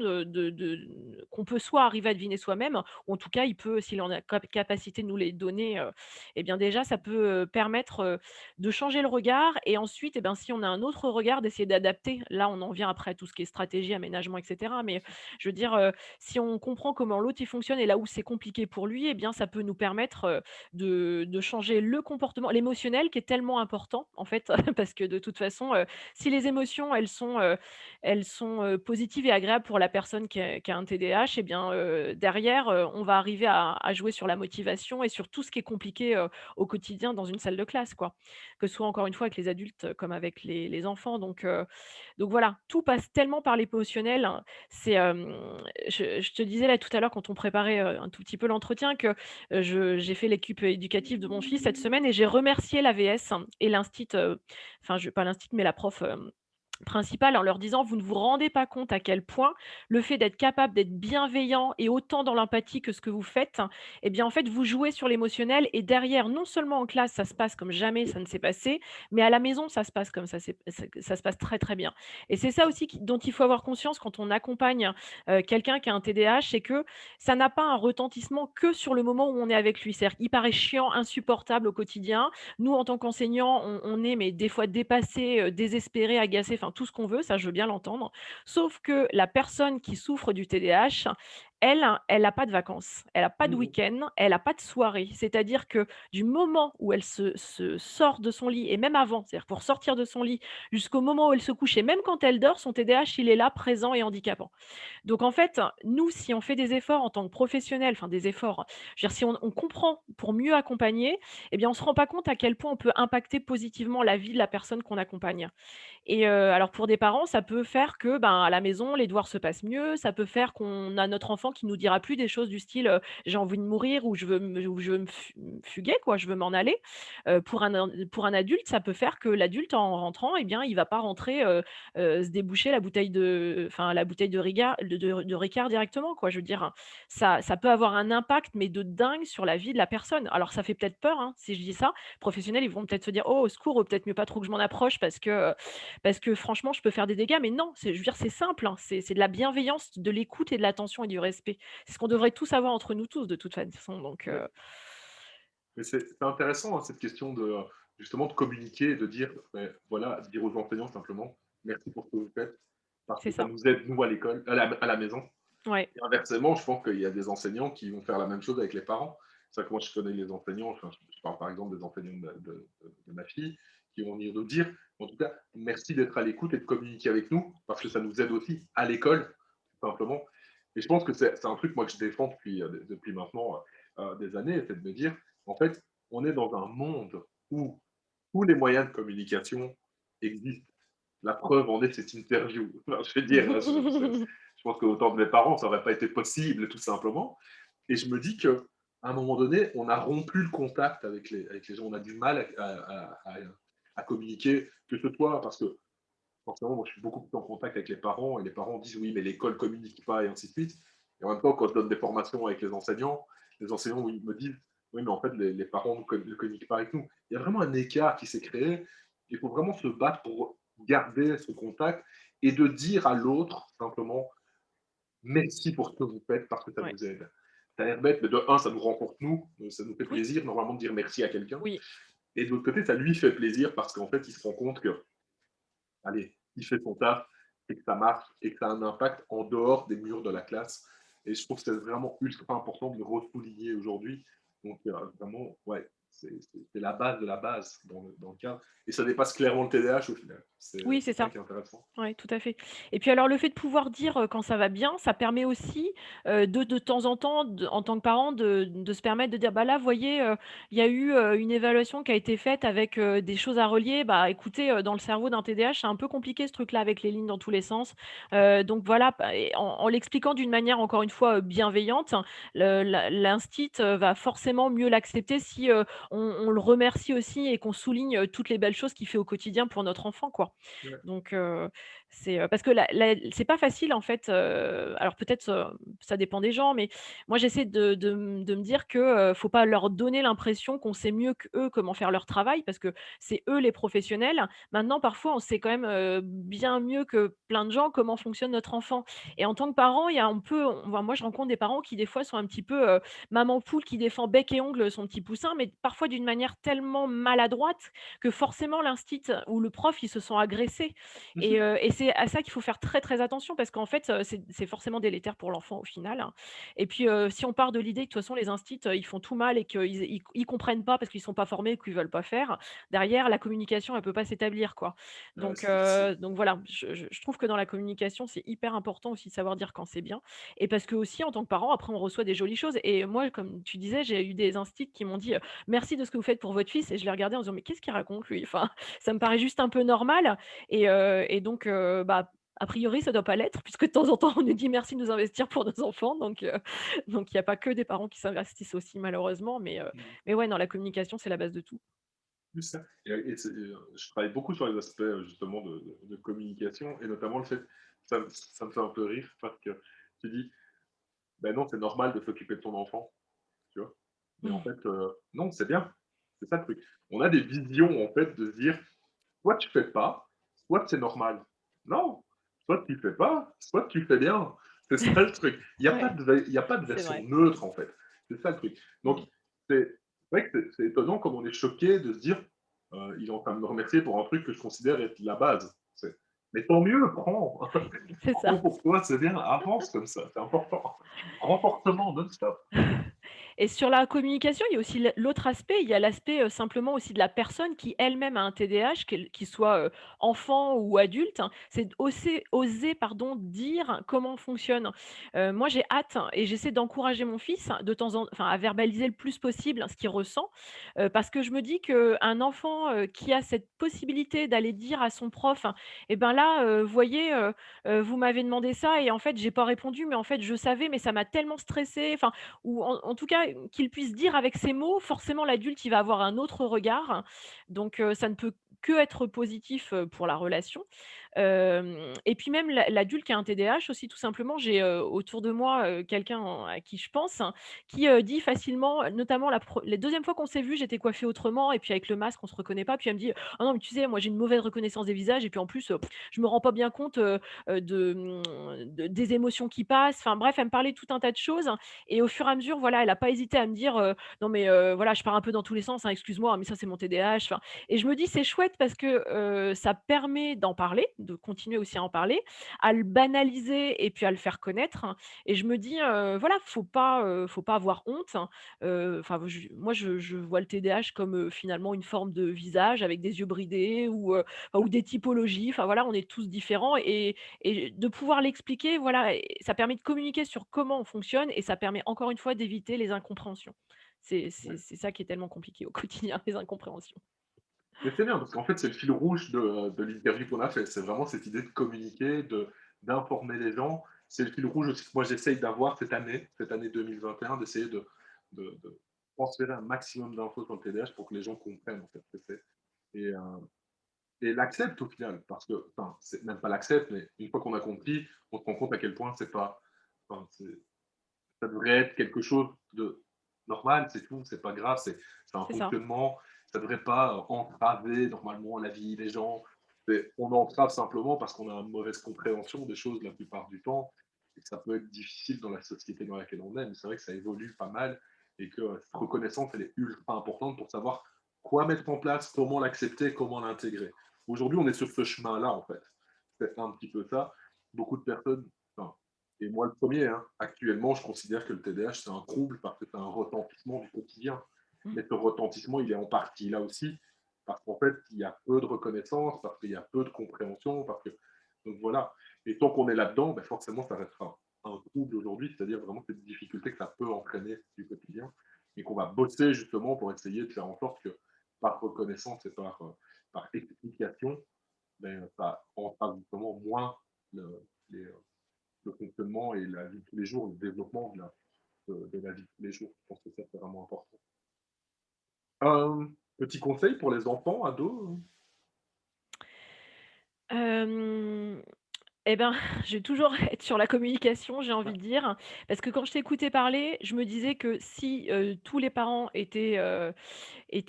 qu'on peut soit arriver à deviner soi-même, ou en tout cas, il peut, s'il en a capacité de nous les donner, eh bien, déjà, ça peut, permettre, de changer le regard et ensuite, eh ben, si on a un autre regard, d'essayer d'adapter. Là, on en vient après à tout ce qui est stratégie, aménagement et cetera. Mais je veux dire, si on comprend comment l'autre il fonctionne et là où c'est compliqué pour lui, eh bien, ça peut nous permettre, de changer le comportement l'émotionnel qui est tellement important, en fait, parce que de toute façon, si les émotions, elles sont, positives et agréables pour la personne qui a un TDAH et bien, derrière, on va arriver à jouer sur la motivation et sur tout ce qui est compliqué, au quotidien dans une salle de classe, quoi. Que ce soit encore une fois avec les adultes, comme avec les enfants donc voilà, tout passe tellement par l'émotionnel, hein. C'est, je te disais là tout à l'heure quand on préparait, un tout petit peu l'entretien que, j'ai fait l'équipe éducative de mon fils cette semaine et j'ai remercié l'AVS et enfin je pas l'instit, mais la prof, principale en leur disant: «Vous ne vous rendez pas compte à quel point le fait d'être capable d'être bienveillant et autant dans l'empathie que ce que vous faites, eh bien, en fait, vous jouez sur l'émotionnel et derrière, non seulement en classe, ça se passe comme jamais ça ne s'est passé, mais à la maison, ça se passe comme ça se passe très, très bien» et c'est ça aussi dont il faut avoir conscience quand on accompagne, quelqu'un qui a un TDAH, c'est que ça n'a pas un retentissement que sur le moment où on est avec lui. C'est-à-dire qu'il paraît chiant, insupportable au quotidien, nous, en tant qu'enseignants, on est mais des fois dépassés, désespérés, agacés, enfin tout ce qu'on veut, ça je veux bien l'entendre. Sauf que la personne qui souffre du TDAH, elle, elle a pas de vacances, elle a pas de Mmh. week-end, elle a pas de soirée. C'est-à-dire que du moment où elle se sort de son lit et même avant, c'est-à-dire pour sortir de son lit jusqu'au moment où elle se couche et même quand elle dort, son TDAH, il est là, présent et handicapant. Donc en fait, nous, si on fait des efforts en tant que professionnels, enfin des efforts, je veux dire si on comprend pour mieux accompagner, eh bien on se rend pas compte à quel point on peut impacter positivement la vie de la personne qu'on accompagne. Et alors pour des parents, ça peut faire que, ben, à la maison, les devoirs se passent mieux, ça peut faire qu'on a notre enfant qui nous dira plus des choses du style, «J'ai envie de mourir» ou «Je veux me fuguer quoi, je veux m'en aller». Pour un adulte, ça peut faire que l'adulte en rentrant, eh bien, il va pas rentrer, se déboucher la bouteille de Ricard directement quoi. Je veux dire, ça peut avoir un impact mais de dingue sur la vie de la personne. Alors ça fait peut-être peur, hein, si je dis ça. Professionnels, ils vont peut-être se dire: «Oh au secours, peut-être mieux pas trop que je m'en approche parce que franchement, je peux faire des dégâts, mais non, je veux dire, c'est simple, hein, c'est de la bienveillance, de l'écoute et de l'attention et du respect. C'est ce qu'on devrait tous avoir entre nous tous de toute façon, donc Mais c'est intéressant, hein, cette question de, justement de communiquer et de dire, voilà, dire aux enseignants simplement: «Merci pour ce que vous faites, parce c'est que ça ça. nous aide nous à la maison». Ouais, Et inversement, je pense qu'il y a des enseignants qui vont faire la même chose avec les parents. C'est vrai que moi, je connais les enseignants, enfin, je parle par exemple des enseignants de ma fille, qui vont venir nous dire, en tout cas, merci d'être à l'écoute et de communiquer avec nous, parce que ça nous aide aussi à l'école, tout simplement. Et je pense que c'est un truc, moi, que je défends depuis maintenant des années, c'est de me dire, en fait, on est dans un monde où tous les moyens de communication existent. La preuve en est cette interview. Enfin, je veux dire, je pense qu'au temps de mes parents, ça n'aurait pas été possible, tout simplement. Et je me dis qu'à un moment donné, on a rompu le contact avec les gens. On a du mal à communiquer, que ce soit parce que forcément, moi, je suis beaucoup plus en contact avec les parents et les parents disent oui, mais l'école communique pas et ainsi de suite. Et en même temps, quand je donne des formations avec les enseignants oui, me disent oui, mais en fait, les parents ne communiquent pas avec nous. Il y a vraiment un écart qui s'est créé. Il faut vraiment se battre pour garder ce contact et de dire à l'autre simplement merci pour ce que vous faites parce que ça Ouais. nous aide. Ça a l'air bête, mais de un, ça nous rencontre nous, ça nous fait Oui, plaisir normalement de dire merci à quelqu'un. oui. Et de l'autre côté, ça lui fait plaisir parce qu'en fait, il se rend compte que allez, il fait son taf et que ça marche et que ça a un impact en dehors des murs de la classe. Et je trouve que c'est vraiment ultra important de le re-souligner aujourd'hui. Donc, vraiment, ouais, c'est la base de la base dans le cadre. Et ça dépasse clairement le TDAH au final. Oui, c'est C'est ça ça. qui est intéressant. Ouais, tout à fait. Et puis alors le fait de pouvoir dire, quand ça va bien, ça permet aussi, de temps en temps, en tant que parent, de se permettre de dire: «Bah, là, vous voyez, il y a eu, une évaluation qui a été faite avec, des choses à relier. Bah, écoutez, dans le cerveau d'un TDAH, c'est un peu compliqué ce truc-là avec les lignes dans tous les sens. Donc voilà», et en l'expliquant d'une manière encore une fois, bienveillante, l'instit, va forcément mieux l'accepter si, on le remercie aussi et qu'on souligne, toutes les belles choses qu'il fait au quotidien pour notre enfant, quoi. Ouais. Donc c'est, parce que la c'est pas facile en fait, alors peut-être, ça dépend des gens, mais moi j'essaie de me dire que, faut pas leur donner l'impression qu'on sait mieux qu'eux comment faire leur travail parce que c'est eux les professionnels. Maintenant parfois on sait quand même, bien mieux que plein de gens comment fonctionne notre enfant et en tant que parent, il y a moi je rencontre des parents qui des fois sont un petit peu, maman poule qui défend bec et ongles son petit poussin, mais parfois d'une manière tellement maladroite que forcément l'instit ou le prof, ils se sont agressés et c'est à ça qu'il faut faire très, très attention parce qu'en fait, c'est forcément délétère pour l'enfant au final, hein. Et puis, si on part de l'idée que de toute façon les instits, ils font tout mal et qu'ils comprennent pas parce qu'ils sont pas formés ou qu'ils veulent pas faire, derrière la communication elle peut pas s'établir quoi. Donc C'est difficile. voilà, je trouve que dans la communication, c'est hyper important aussi de savoir dire quand c'est bien et parce que aussi en tant que parent, après on reçoit des jolies choses et moi comme tu disais, j'ai eu des instits qui m'ont dit, «Merci de ce que vous faites pour votre fils» et je les regardais en disant: «Mais qu'est-ce qu'il raconte lui?» Enfin, ça me paraît juste un peu normal et donc bah, a priori, ça doit pas l'être puisque de temps en temps, on nous dit: «Merci de nous investir pour nos enfants», donc il y a pas que des parents qui s'investissent aussi malheureusement, mais ouais, non, la communication, c'est la base de tout. Plus ça. Je travaille beaucoup sur les aspects justement de communication et notamment le fait, ça me fait un peu rire parce que tu dis, ben non, c'est normal de s'occuper de ton enfant, tu vois. Mais en Mmh. fait, non, c'est bien. C'est ça le truc. On a des visions en fait de se dire, soit tu fais pas, soit c'est normal. Non, soit tu fais pas, soit tu fais bien. C'est ça le truc. Ouais, Il y a pas de c'est version vrai. neutre en fait. C'est ça le truc. Donc Mmh. c'est vrai que c'est étonnant comme on est choqué de se dire, il est en train de me remercier pour un truc que je considère être la base. Mais tant mieux, prends, C'est prends ça. pour toi, c'est bien, avance comme ça, c'est important. Renforcement non-stop. Et sur la communication, il y a aussi l'autre aspect, il y a l'aspect, simplement aussi de la personne qui elle-même a un TDAH, qu'il soit, enfant ou adulte, hein. C'est oser pardon, dire comment on fonctionne. Moi j'ai hâte et j'essaie d'encourager mon fils de temps en enfin à verbaliser le plus possible ce qu'il ressent, parce que je me dis qu'un enfant, qui a cette possibilité d'aller dire à son prof: «Et ben là, vous voyez, vous m'avez demandé ça et en fait j'ai pas répondu, mais en fait je savais, mais ça m'a tellement stressé», enfin ou en tout cas, qu'il puisse dire avec ses mots, forcément l'adulte, il va avoir un autre regard. Donc ça ne peut que être positif, pour la relation. Et puis même l'adulte qui a un TDAH aussi tout simplement, j'ai, autour de moi, quelqu'un à qui je pense, hein, qui, dit facilement, notamment la 2e fois qu'on s'est vu, j'étais coiffée autrement et puis avec le masque, on se reconnaît pas. Puis elle me dit: «Ah non, mais tu sais, moi j'ai une mauvaise reconnaissance des visages et puis en plus, je me rends pas bien compte, des émotions qui passent». Enfin bref, elle me parlait de tout un tas de choses et au fur et à mesure, voilà, elle a pas hésité à me dire, «Non mais voilà, je pars un peu dans tous les sens, hein, excuse-moi, mais ça c'est mon TDAH». Enfin et je me dis: «C'est chouette» parce que, ça permet d'en parler, de continuer aussi à en parler, à le banaliser et puis à le faire connaître et je me dis, voilà, faut pas avoir honte, hein. Enfin moi je vois le TDAH comme, finalement une forme de visage avec des yeux bridés ou des typologies. Enfin voilà, on est tous différents et de pouvoir l'expliquer, voilà et ça permet de communiquer sur comment on fonctionne et ça permet encore une fois d'éviter les incompréhensions. Ouais. C'est ça qui est tellement compliqué au quotidien, les incompréhensions. Mais c'est bien parce qu'en fait, c'est le fil rouge de l'interview qu'on a fait. C'est vraiment cette idée de communiquer, d'informer les gens. C'est le fil rouge aussi que moi j'essaye d'avoir cette année 2021, d'essayer de transférer un maximum d'infos sur le TDAH pour que les gens comprennent en fait ce que c'est. Et, et l'acceptent au final. Parce que, enfin, c'est même pas l'accepte, mais une fois qu'on a compris, on se rend compte à quel point c'est pas, enfin, ça devrait être quelque chose de normal, c'est tout, c'est pas grave, c'est un C'est ça, fonctionnement, ça devrait pas entraver normalement la vie des gens. On entrave simplement parce qu'on a une mauvaise compréhension des choses la plupart du temps, et que ça peut être difficile dans la société dans laquelle on est, mais c'est vrai que ça évolue pas mal, et que cette reconnaissance, elle est ultra importante pour savoir quoi mettre en place, comment l'accepter, comment l'intégrer. Aujourd'hui, on est sur ce chemin-là, en fait. C'est un petit peu ça. Beaucoup de personnes, enfin, et moi le premier, hein, actuellement, je considère que le TDAH, c'est un trouble parce que c'est un retentissement du quotidien. mmh, Mais ce retentissement, il est en partie là aussi, parce qu'en fait, il y a peu de reconnaissance, parce qu'il y a peu de compréhension, parce que... Donc voilà. Et tant qu'on est là-dedans, ben forcément, ça restera un trouble aujourd'hui, c'est-à-dire vraiment cette difficulté que ça peut entraîner du quotidien, et qu'on va bosser justement pour essayer de faire en sorte que par reconnaissance et par explication, ben, ça entrave justement moins les, le fonctionnement et la vie de tous les jours, le développement de la vie de tous les jours. Je pense que ça, c'est vraiment important. Petit conseil pour les enfants, ados. hem Eh ben, je vais toujours être sur la communication, j'ai envie Ouais. de dire. Parce que quand je t'écoutais parler, je me disais que si, tous les parents étaient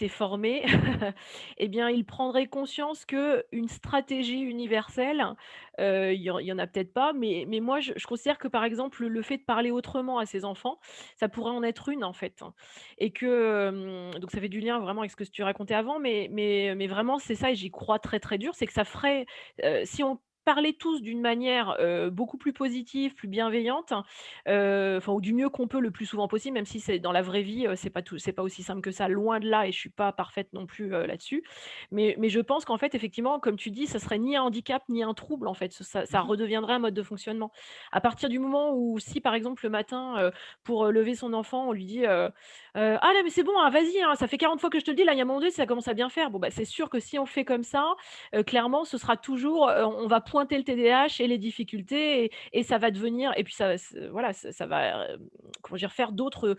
formés, eh bien, ils prendraient conscience qu'une stratégie universelle, il y en a peut-être pas, mais moi, je considère que, par exemple, le fait de parler autrement à ses enfants, ça pourrait en être une, en fait. Et que, donc ça fait du lien vraiment avec ce que tu racontais avant, mais vraiment, c'est ça et j'y crois très, très dur, c'est que ça ferait, si on parlait tous d'une manière, beaucoup plus positive, plus bienveillante, enfin ou du mieux qu'on peut le plus souvent possible, même si c'est dans la vraie vie, c'est pas aussi simple que ça, loin de là et je suis pas parfaite non plus, là-dessus. Mais je pense qu'en fait, effectivement, comme tu dis, ça serait ni un handicap, ni un trouble, en fait. Ça Mhm. redeviendrait un mode de fonctionnement. À partir du moment où si, par exemple, le matin, pour, lever son enfant, on lui dit, «Ah là, mais c'est bon, hein, vas-y, hein, ça fait 40 fois que je te le dis, là, il y a un moment donné, ça commence à bien faire». Bon, bah, c'est sûr que si on fait comme ça, clairement, ce sera toujours, on va pointer le TDAH et les difficultés et ça va devenir et puis voilà, ça va, comment dire? Faire d'autres,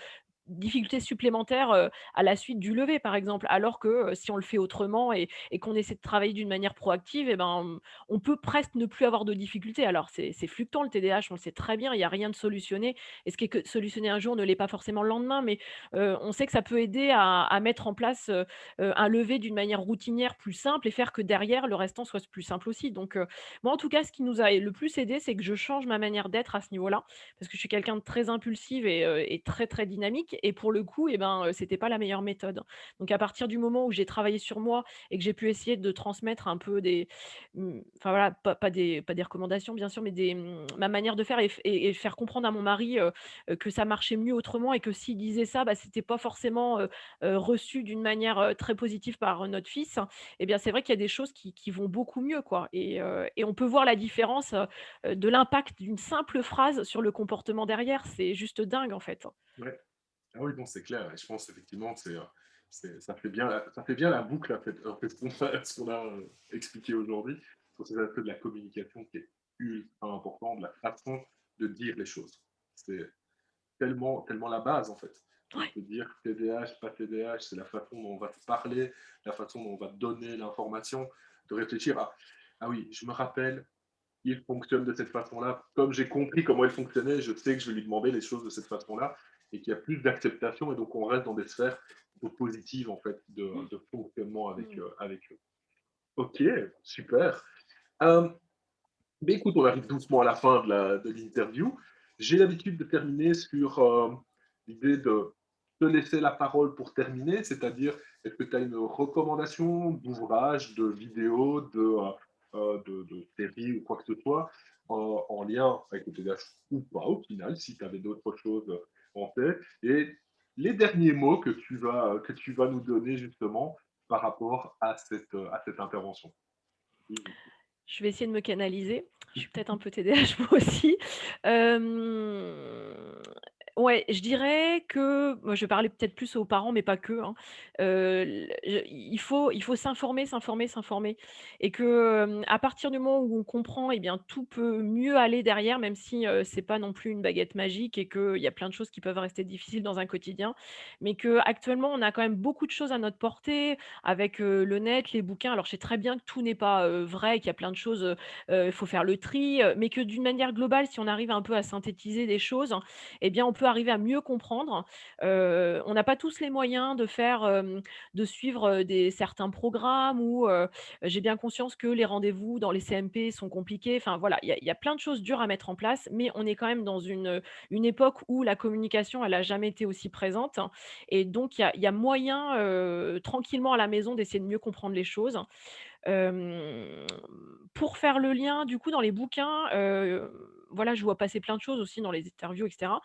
difficultés supplémentaires, à la suite du lever, par exemple. Alors que, si on le fait autrement et qu'on essaie de travailler d'une manière proactive et ben, on peut presque ne plus avoir de difficultés. Alors c'est fluctuant le TDAH, on le sait très bien, il y a rien de solutionné et ce qui est que solutionné un jour ne l'est pas forcément le lendemain, mais on sait que ça peut aider à mettre en place, un lever d'une manière routinière plus simple et faire que derrière le restant soit plus simple aussi. Donc moi en tout cas, ce qui nous a le plus aidé, c'est que je change ma manière d'être à ce niveau-là, parce que je suis quelqu'un de très impulsive et très, très dynamique et pour le coup et ben, c'était pas la meilleure méthode. Donc à partir du moment où j'ai travaillé sur moi et que j'ai pu essayer de transmettre un peu enfin voilà, pas des recommandations bien sûr, mais ma manière de faire et faire comprendre à mon mari, que ça marchait mieux autrement et que s'il disait ça, bah, c'était pas forcément, reçu d'une manière, très positive par notre fils et bien, c'est vrai qu'il y a des choses qui vont beaucoup mieux, quoi et on peut voir la différence, de l'impact d'une simple phrase sur le comportement derrière. C'est juste dingue, en fait. Ouais. Ah oui, bon, c'est clair. Et je pense effectivement, ça fait bien ça fait bien la boucle en fait, ce qu'on a expliqué aujourd'hui sur ces aspects de la communication qui est ultra important, de la façon de dire les choses. C'est tellement, tellement la base, en fait. On Ouais. peut dire TDAH, pas TDAH, c'est la façon dont on va se parler, la façon dont on va donner l'information, de réfléchir à ah oui, je me rappelle, il fonctionne de cette façon-là. Comme j'ai compris comment il fonctionnait, je sais que je vais lui demander les choses de cette façon-là et qu'il y a plus d'acceptation et donc on reste dans des sphères positives en fait de fonctionnement Mmh. avec eux. Ok, super. Euh, mais écoute, on arrive doucement à la fin de l'interview. J'ai l'habitude de terminer sur l'idée de te laisser la parole pour terminer, c'est-à-dire, est-ce que tu as une recommandation d'ouvrage, de vidéo, de série ou quoi que ce soit en lien avec le TDAH ou pas au final, si tu avais d'autres choses en tête, et les derniers mots que tu vas nous donner justement par rapport à cette intervention. Je vais essayer de me canaliser. Je suis peut-être un peu TDAH moi aussi. Hem, Ouais, je dirais que moi, je vais parler peut-être plus aux parents, mais pas que, hein. L je il faut s'informer, s'informer, s'informer et que, à partir du moment où on comprend eh bien, tout peut mieux aller derrière, même si, c'est pas non plus une baguette magique et qu'il y a plein de choses qui peuvent rester difficiles dans un quotidien. Mais qu'actuellement, on a quand même beaucoup de choses à notre portée avec, le net, les bouquins. Alors, je sais très bien que tout n'est pas, vrai, qu'il y a plein de choses, il faut faire le tri, mais que d'une manière globale, si on arrive un peu à synthétiser des choses, eh bien, on peut arriver à mieux comprendre. On n'a pas tous les moyens de faire, de suivre, des certains programmes ou, j'ai bien conscience que les rendez-vous dans les CMP sont compliqués. Enfin voilà, il y a plein de choses dures à mettre en place, mais on est quand même dans une époque où la communication, elle a jamais été aussi présente et donc il y a moyen, tranquillement à la maison d'essayer de mieux comprendre les choses. Hem, pour faire le lien, du coup, dans les bouquins, voilà, je vois passer plein de choses aussi dans les interviews et cetera.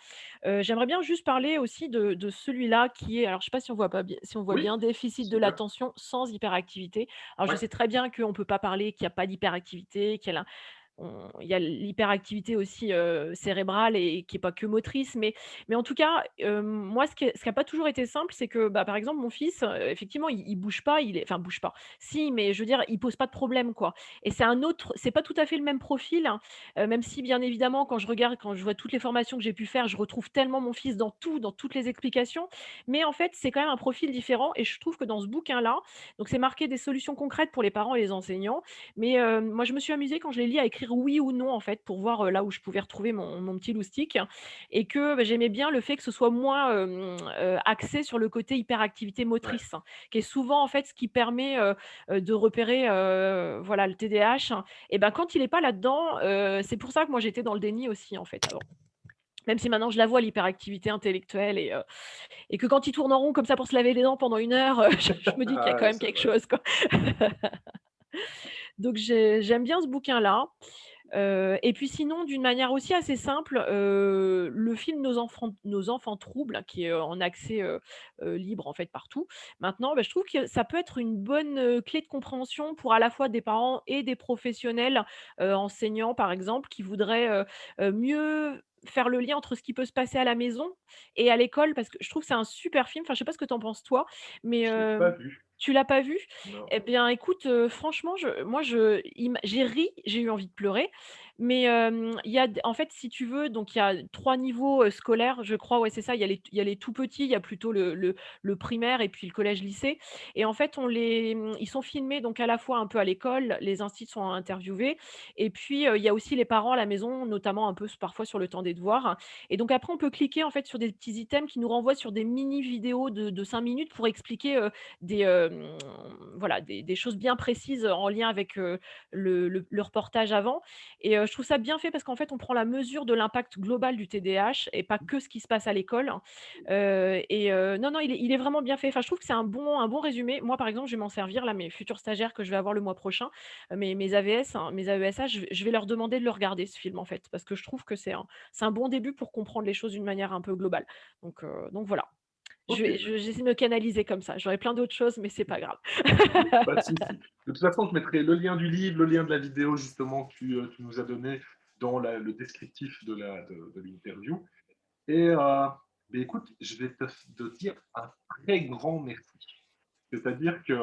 J'aimerais bien juste parler aussi de celui-là qui est alors je sais pas si on voit pas bien si on voit Oui, bien, déficit de super. l'attention sans hyperactivité. Alors je Ouais, sais très bien qu'on peut pas parler qu'il y a pas d'hyperactivité, qu'il y a il y a l'hyperactivité aussi, cérébrale et qui est pas que motrice, mais en tout cas, moi ce qui a pas toujours été simple, c'est que, bah, par exemple, mon fils, effectivement, il bouge pas, il est enfin bouge pas. Si, mais je veux dire, il pose pas de problème, quoi et c'est pas tout à fait le même profil, hein, même si bien évidemment quand je vois toutes les formations que j'ai pu faire, je retrouve tellement mon fils dans tout, dans toutes les explications, mais en fait, c'est quand même un profil différent et je trouve que dans ce bouquin-là, donc c'est marqué des solutions concrètes pour les parents et les enseignants, mais moi, je me suis amusée quand je l'ai lu à écrire oui ou non, en fait, pour voir, là où je pouvais retrouver mon petit loustic et que, bah, j'aimais bien le fait que ce soit moins, axé sur le côté hyperactivité ouais. motrice, qui est souvent, en fait, ce qui permet, de repérer, voilà, le TDAH et ben, quand il est pas là-dedans, c'est pour ça que moi j'étais dans le déni aussi, en fait, avant. Même si maintenant je la vois l'hyperactivité intellectuelle et que quand il tourne en rond comme ça pour se laver les dents pendant 1 heure, je me dis qu'il y a Ah quand ouais, même c'est quelque vrai. chose, quoi. Donc j'aime bien ce bouquin-là. Et puis sinon, d'une manière aussi assez simple, le film Nos enfants troubles, qui est, en accès, libre en fait partout. Maintenant, bah, je trouve que ça peut être une bonne, clé de compréhension pour à la fois des parents et des professionnels, enseignants par exemple, qui voudraient, mieux faire le lien entre ce qui peut se passer à la maison et à l'école. Parce que je trouve que c'est un super film, enfin je sais pas ce que tu en penses toi, mais, Je l'ai pas vu. tu l'as pas vu? Non. Eh bien écoute, franchement j'ai ri, j'ai eu envie de pleurer, mais il y a d en fait, si tu veux, donc il y a 3 niveaux, scolaires, je crois, ouais, c'est ça. Il y a les tout petits, il y a plutôt le primaire et puis le collège-lycée et en fait, ils sont filmés donc à la fois un peu à l'école, les instituts sont interviewés et puis, il y a aussi les parents à la maison, notamment un peu parfois sur le temps des devoirs et donc après on peut cliquer en fait sur des petits items qui nous renvoient sur des mini vidéos de 5 minutes pour expliquer, des, voilà, des choses bien précises en lien avec, le reportage avant et je trouve ça bien fait parce qu'en fait, on prend la mesure de l'impact global du TDAH et pas que ce qui se passe à l'école, non, non, il est vraiment bien fait. Enfin, je trouve que c'est un bon résumé. Moi, par exemple, je vais m'en servir là, mes futurs stagiaires que je vais avoir le mois prochain, mes AVS, hein, mes AESH, je vais leur demander de le regarder ce film, en fait, parce que je trouve que c'est un bon début pour comprendre les choses d'une manière un peu globale. Donc voilà. Ok, J'essaie de me canaliser comme ça. J'aurais plein d'autres choses, mais c'est pas grave. pas de souci. De toute façon, je mettrai le lien du livre, le lien de la vidéo justement que tu nous as donné dans le descriptif de l'interview. Et beh, écoute, je vais te dire un très grand merci. C'est-à-dire que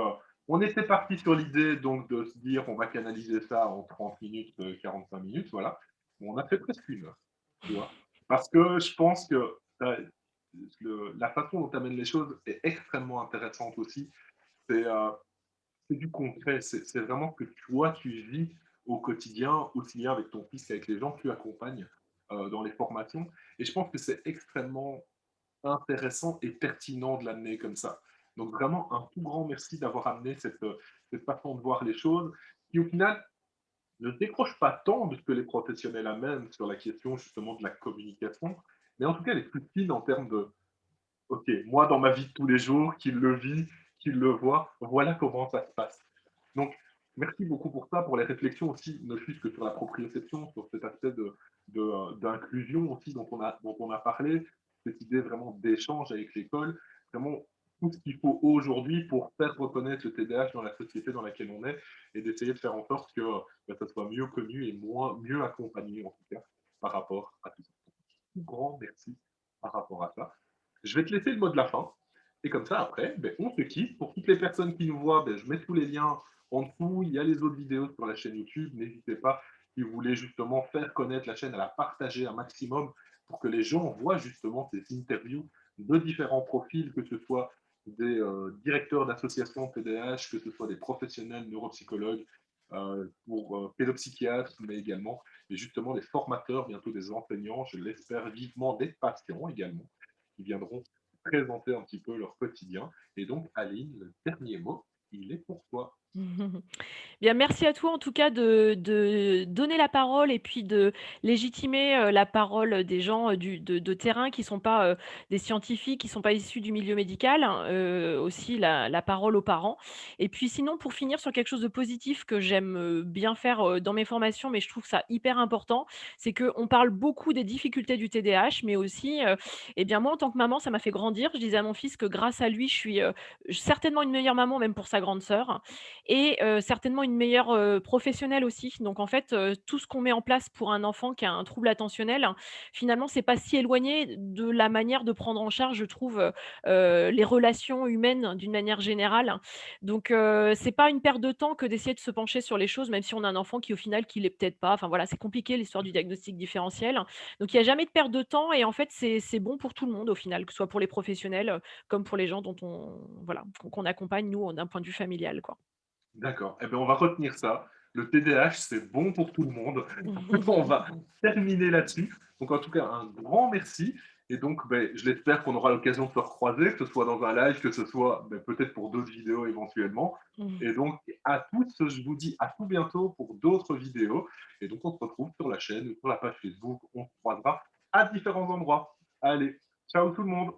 on était parti sur l'idée donc de se dire on va canaliser ça en 30 minutes, 45 minutes, voilà. Bon, on a fait presque 1 heure, tu vois? Parce que je pense que la façon dont tu amènes les choses est extrêmement intéressante aussi. C'est c'est du concret, c'est vraiment que toi, tu vis au quotidien, aussi bien avec ton fils qu'avec les gens que tu accompagnes dans les formations. Et je pense que c'est extrêmement intéressant et pertinent de l'amener comme ça. Donc vraiment un tout grand merci d'avoir amené cette façon de voir les choses qui au final ne décroche pas tant de ce que les professionnels amènent sur la question justement de la communication, mais en tout cas elle est plus fine en termes de OK, moi dans ma vie de tous les jours, qui le vit, qui le voit, voilà comment ça se passe. Donc, merci beaucoup pour ça, pour les réflexions aussi, ne fût-ce que sur la proprioception, sur cet aspect d'inclusion aussi dont on a parlé, cette idée vraiment d'échange avec l'école, vraiment tout ce qu'il faut aujourd'hui pour faire reconnaître le TDAH dans la société dans laquelle on est et d'essayer de faire en sorte que ça soit mieux connu et mieux accompagné en tout cas par rapport à tout ça. Un grand merci par rapport à ça. Je vais te laisser le mot de la fin. Et comme ça, après, ben, on se quitte. Pour toutes les personnes qui nous voient, ben, je mets tous les liens en dessous. Il y a les autres vidéos sur la chaîne YouTube. N'hésitez pas, si vous voulez justement faire connaître la chaîne, à la partager un maximum pour que les gens voient justement ces interviews de différents profils, que ce soit des directeurs d'associations TDAH, que ce soit des professionnels neuropsychologues, pour pédopsychiatres, mais également et justement des formateurs, bientôt des enseignants, je l'espère vivement, des patients également, qui viendront présenter un petit peu leur quotidien. Et donc, Aline, le dernier mot, il est pour toi. Bien, merci à toi en tout cas de donner la parole et puis de légitimer, la parole des gens, de terrain qui sont pas, des scientifiques, qui sont pas issus du milieu médical, hein, aussi la parole aux parents et puis sinon pour finir sur quelque chose de positif que j'aime, bien faire, dans mes formations, mais je trouve ça hyper important, c'est qu'on parle beaucoup des difficultés du TDAH, mais aussi, et bien moi en tant que maman, ça m'a fait grandir. Je disais à mon fils que grâce à lui, je suis, certainement une meilleure maman, même pour sa grande sœur et certainement une meilleure, professionnelle aussi. Donc en fait, tout ce qu'on met en place pour un enfant qui a un trouble attentionnel, finalement, c'est pas si éloigné de la manière de prendre en charge, je trouve, les relations humaines d'une manière générale. Donc c'est pas une perte de temps que d'essayer de se pencher sur les choses, même si on a un enfant qui au final qui l'est peut-être pas. Enfin voilà, c'est compliqué l'histoire du diagnostic différentiel. Donc il y a jamais de perte de temps et en fait c'est bon pour tout le monde au final, que ce soit pour les professionnels, comme pour les gens dont on voilà, qu'on accompagne nous, d'un point de vue familial, quoi. D'accord. Eh bien, on va retenir ça. Le TDAH, c'est bon pour tout le monde. On va terminer là-dessus. Donc, en tout cas, un grand merci. Et donc, ben, je l'espère qu'on aura l'occasion de se recroiser, que ce soit dans un live, que ce soit ben, peut-être pour d'autres vidéos éventuellement. Et donc, à tous, je vous dis à tout bientôt pour d'autres vidéos. Et donc, on se retrouve sur la chaîne, sur la page Facebook. On se croisera à différents endroits. Allez, ciao tout le monde.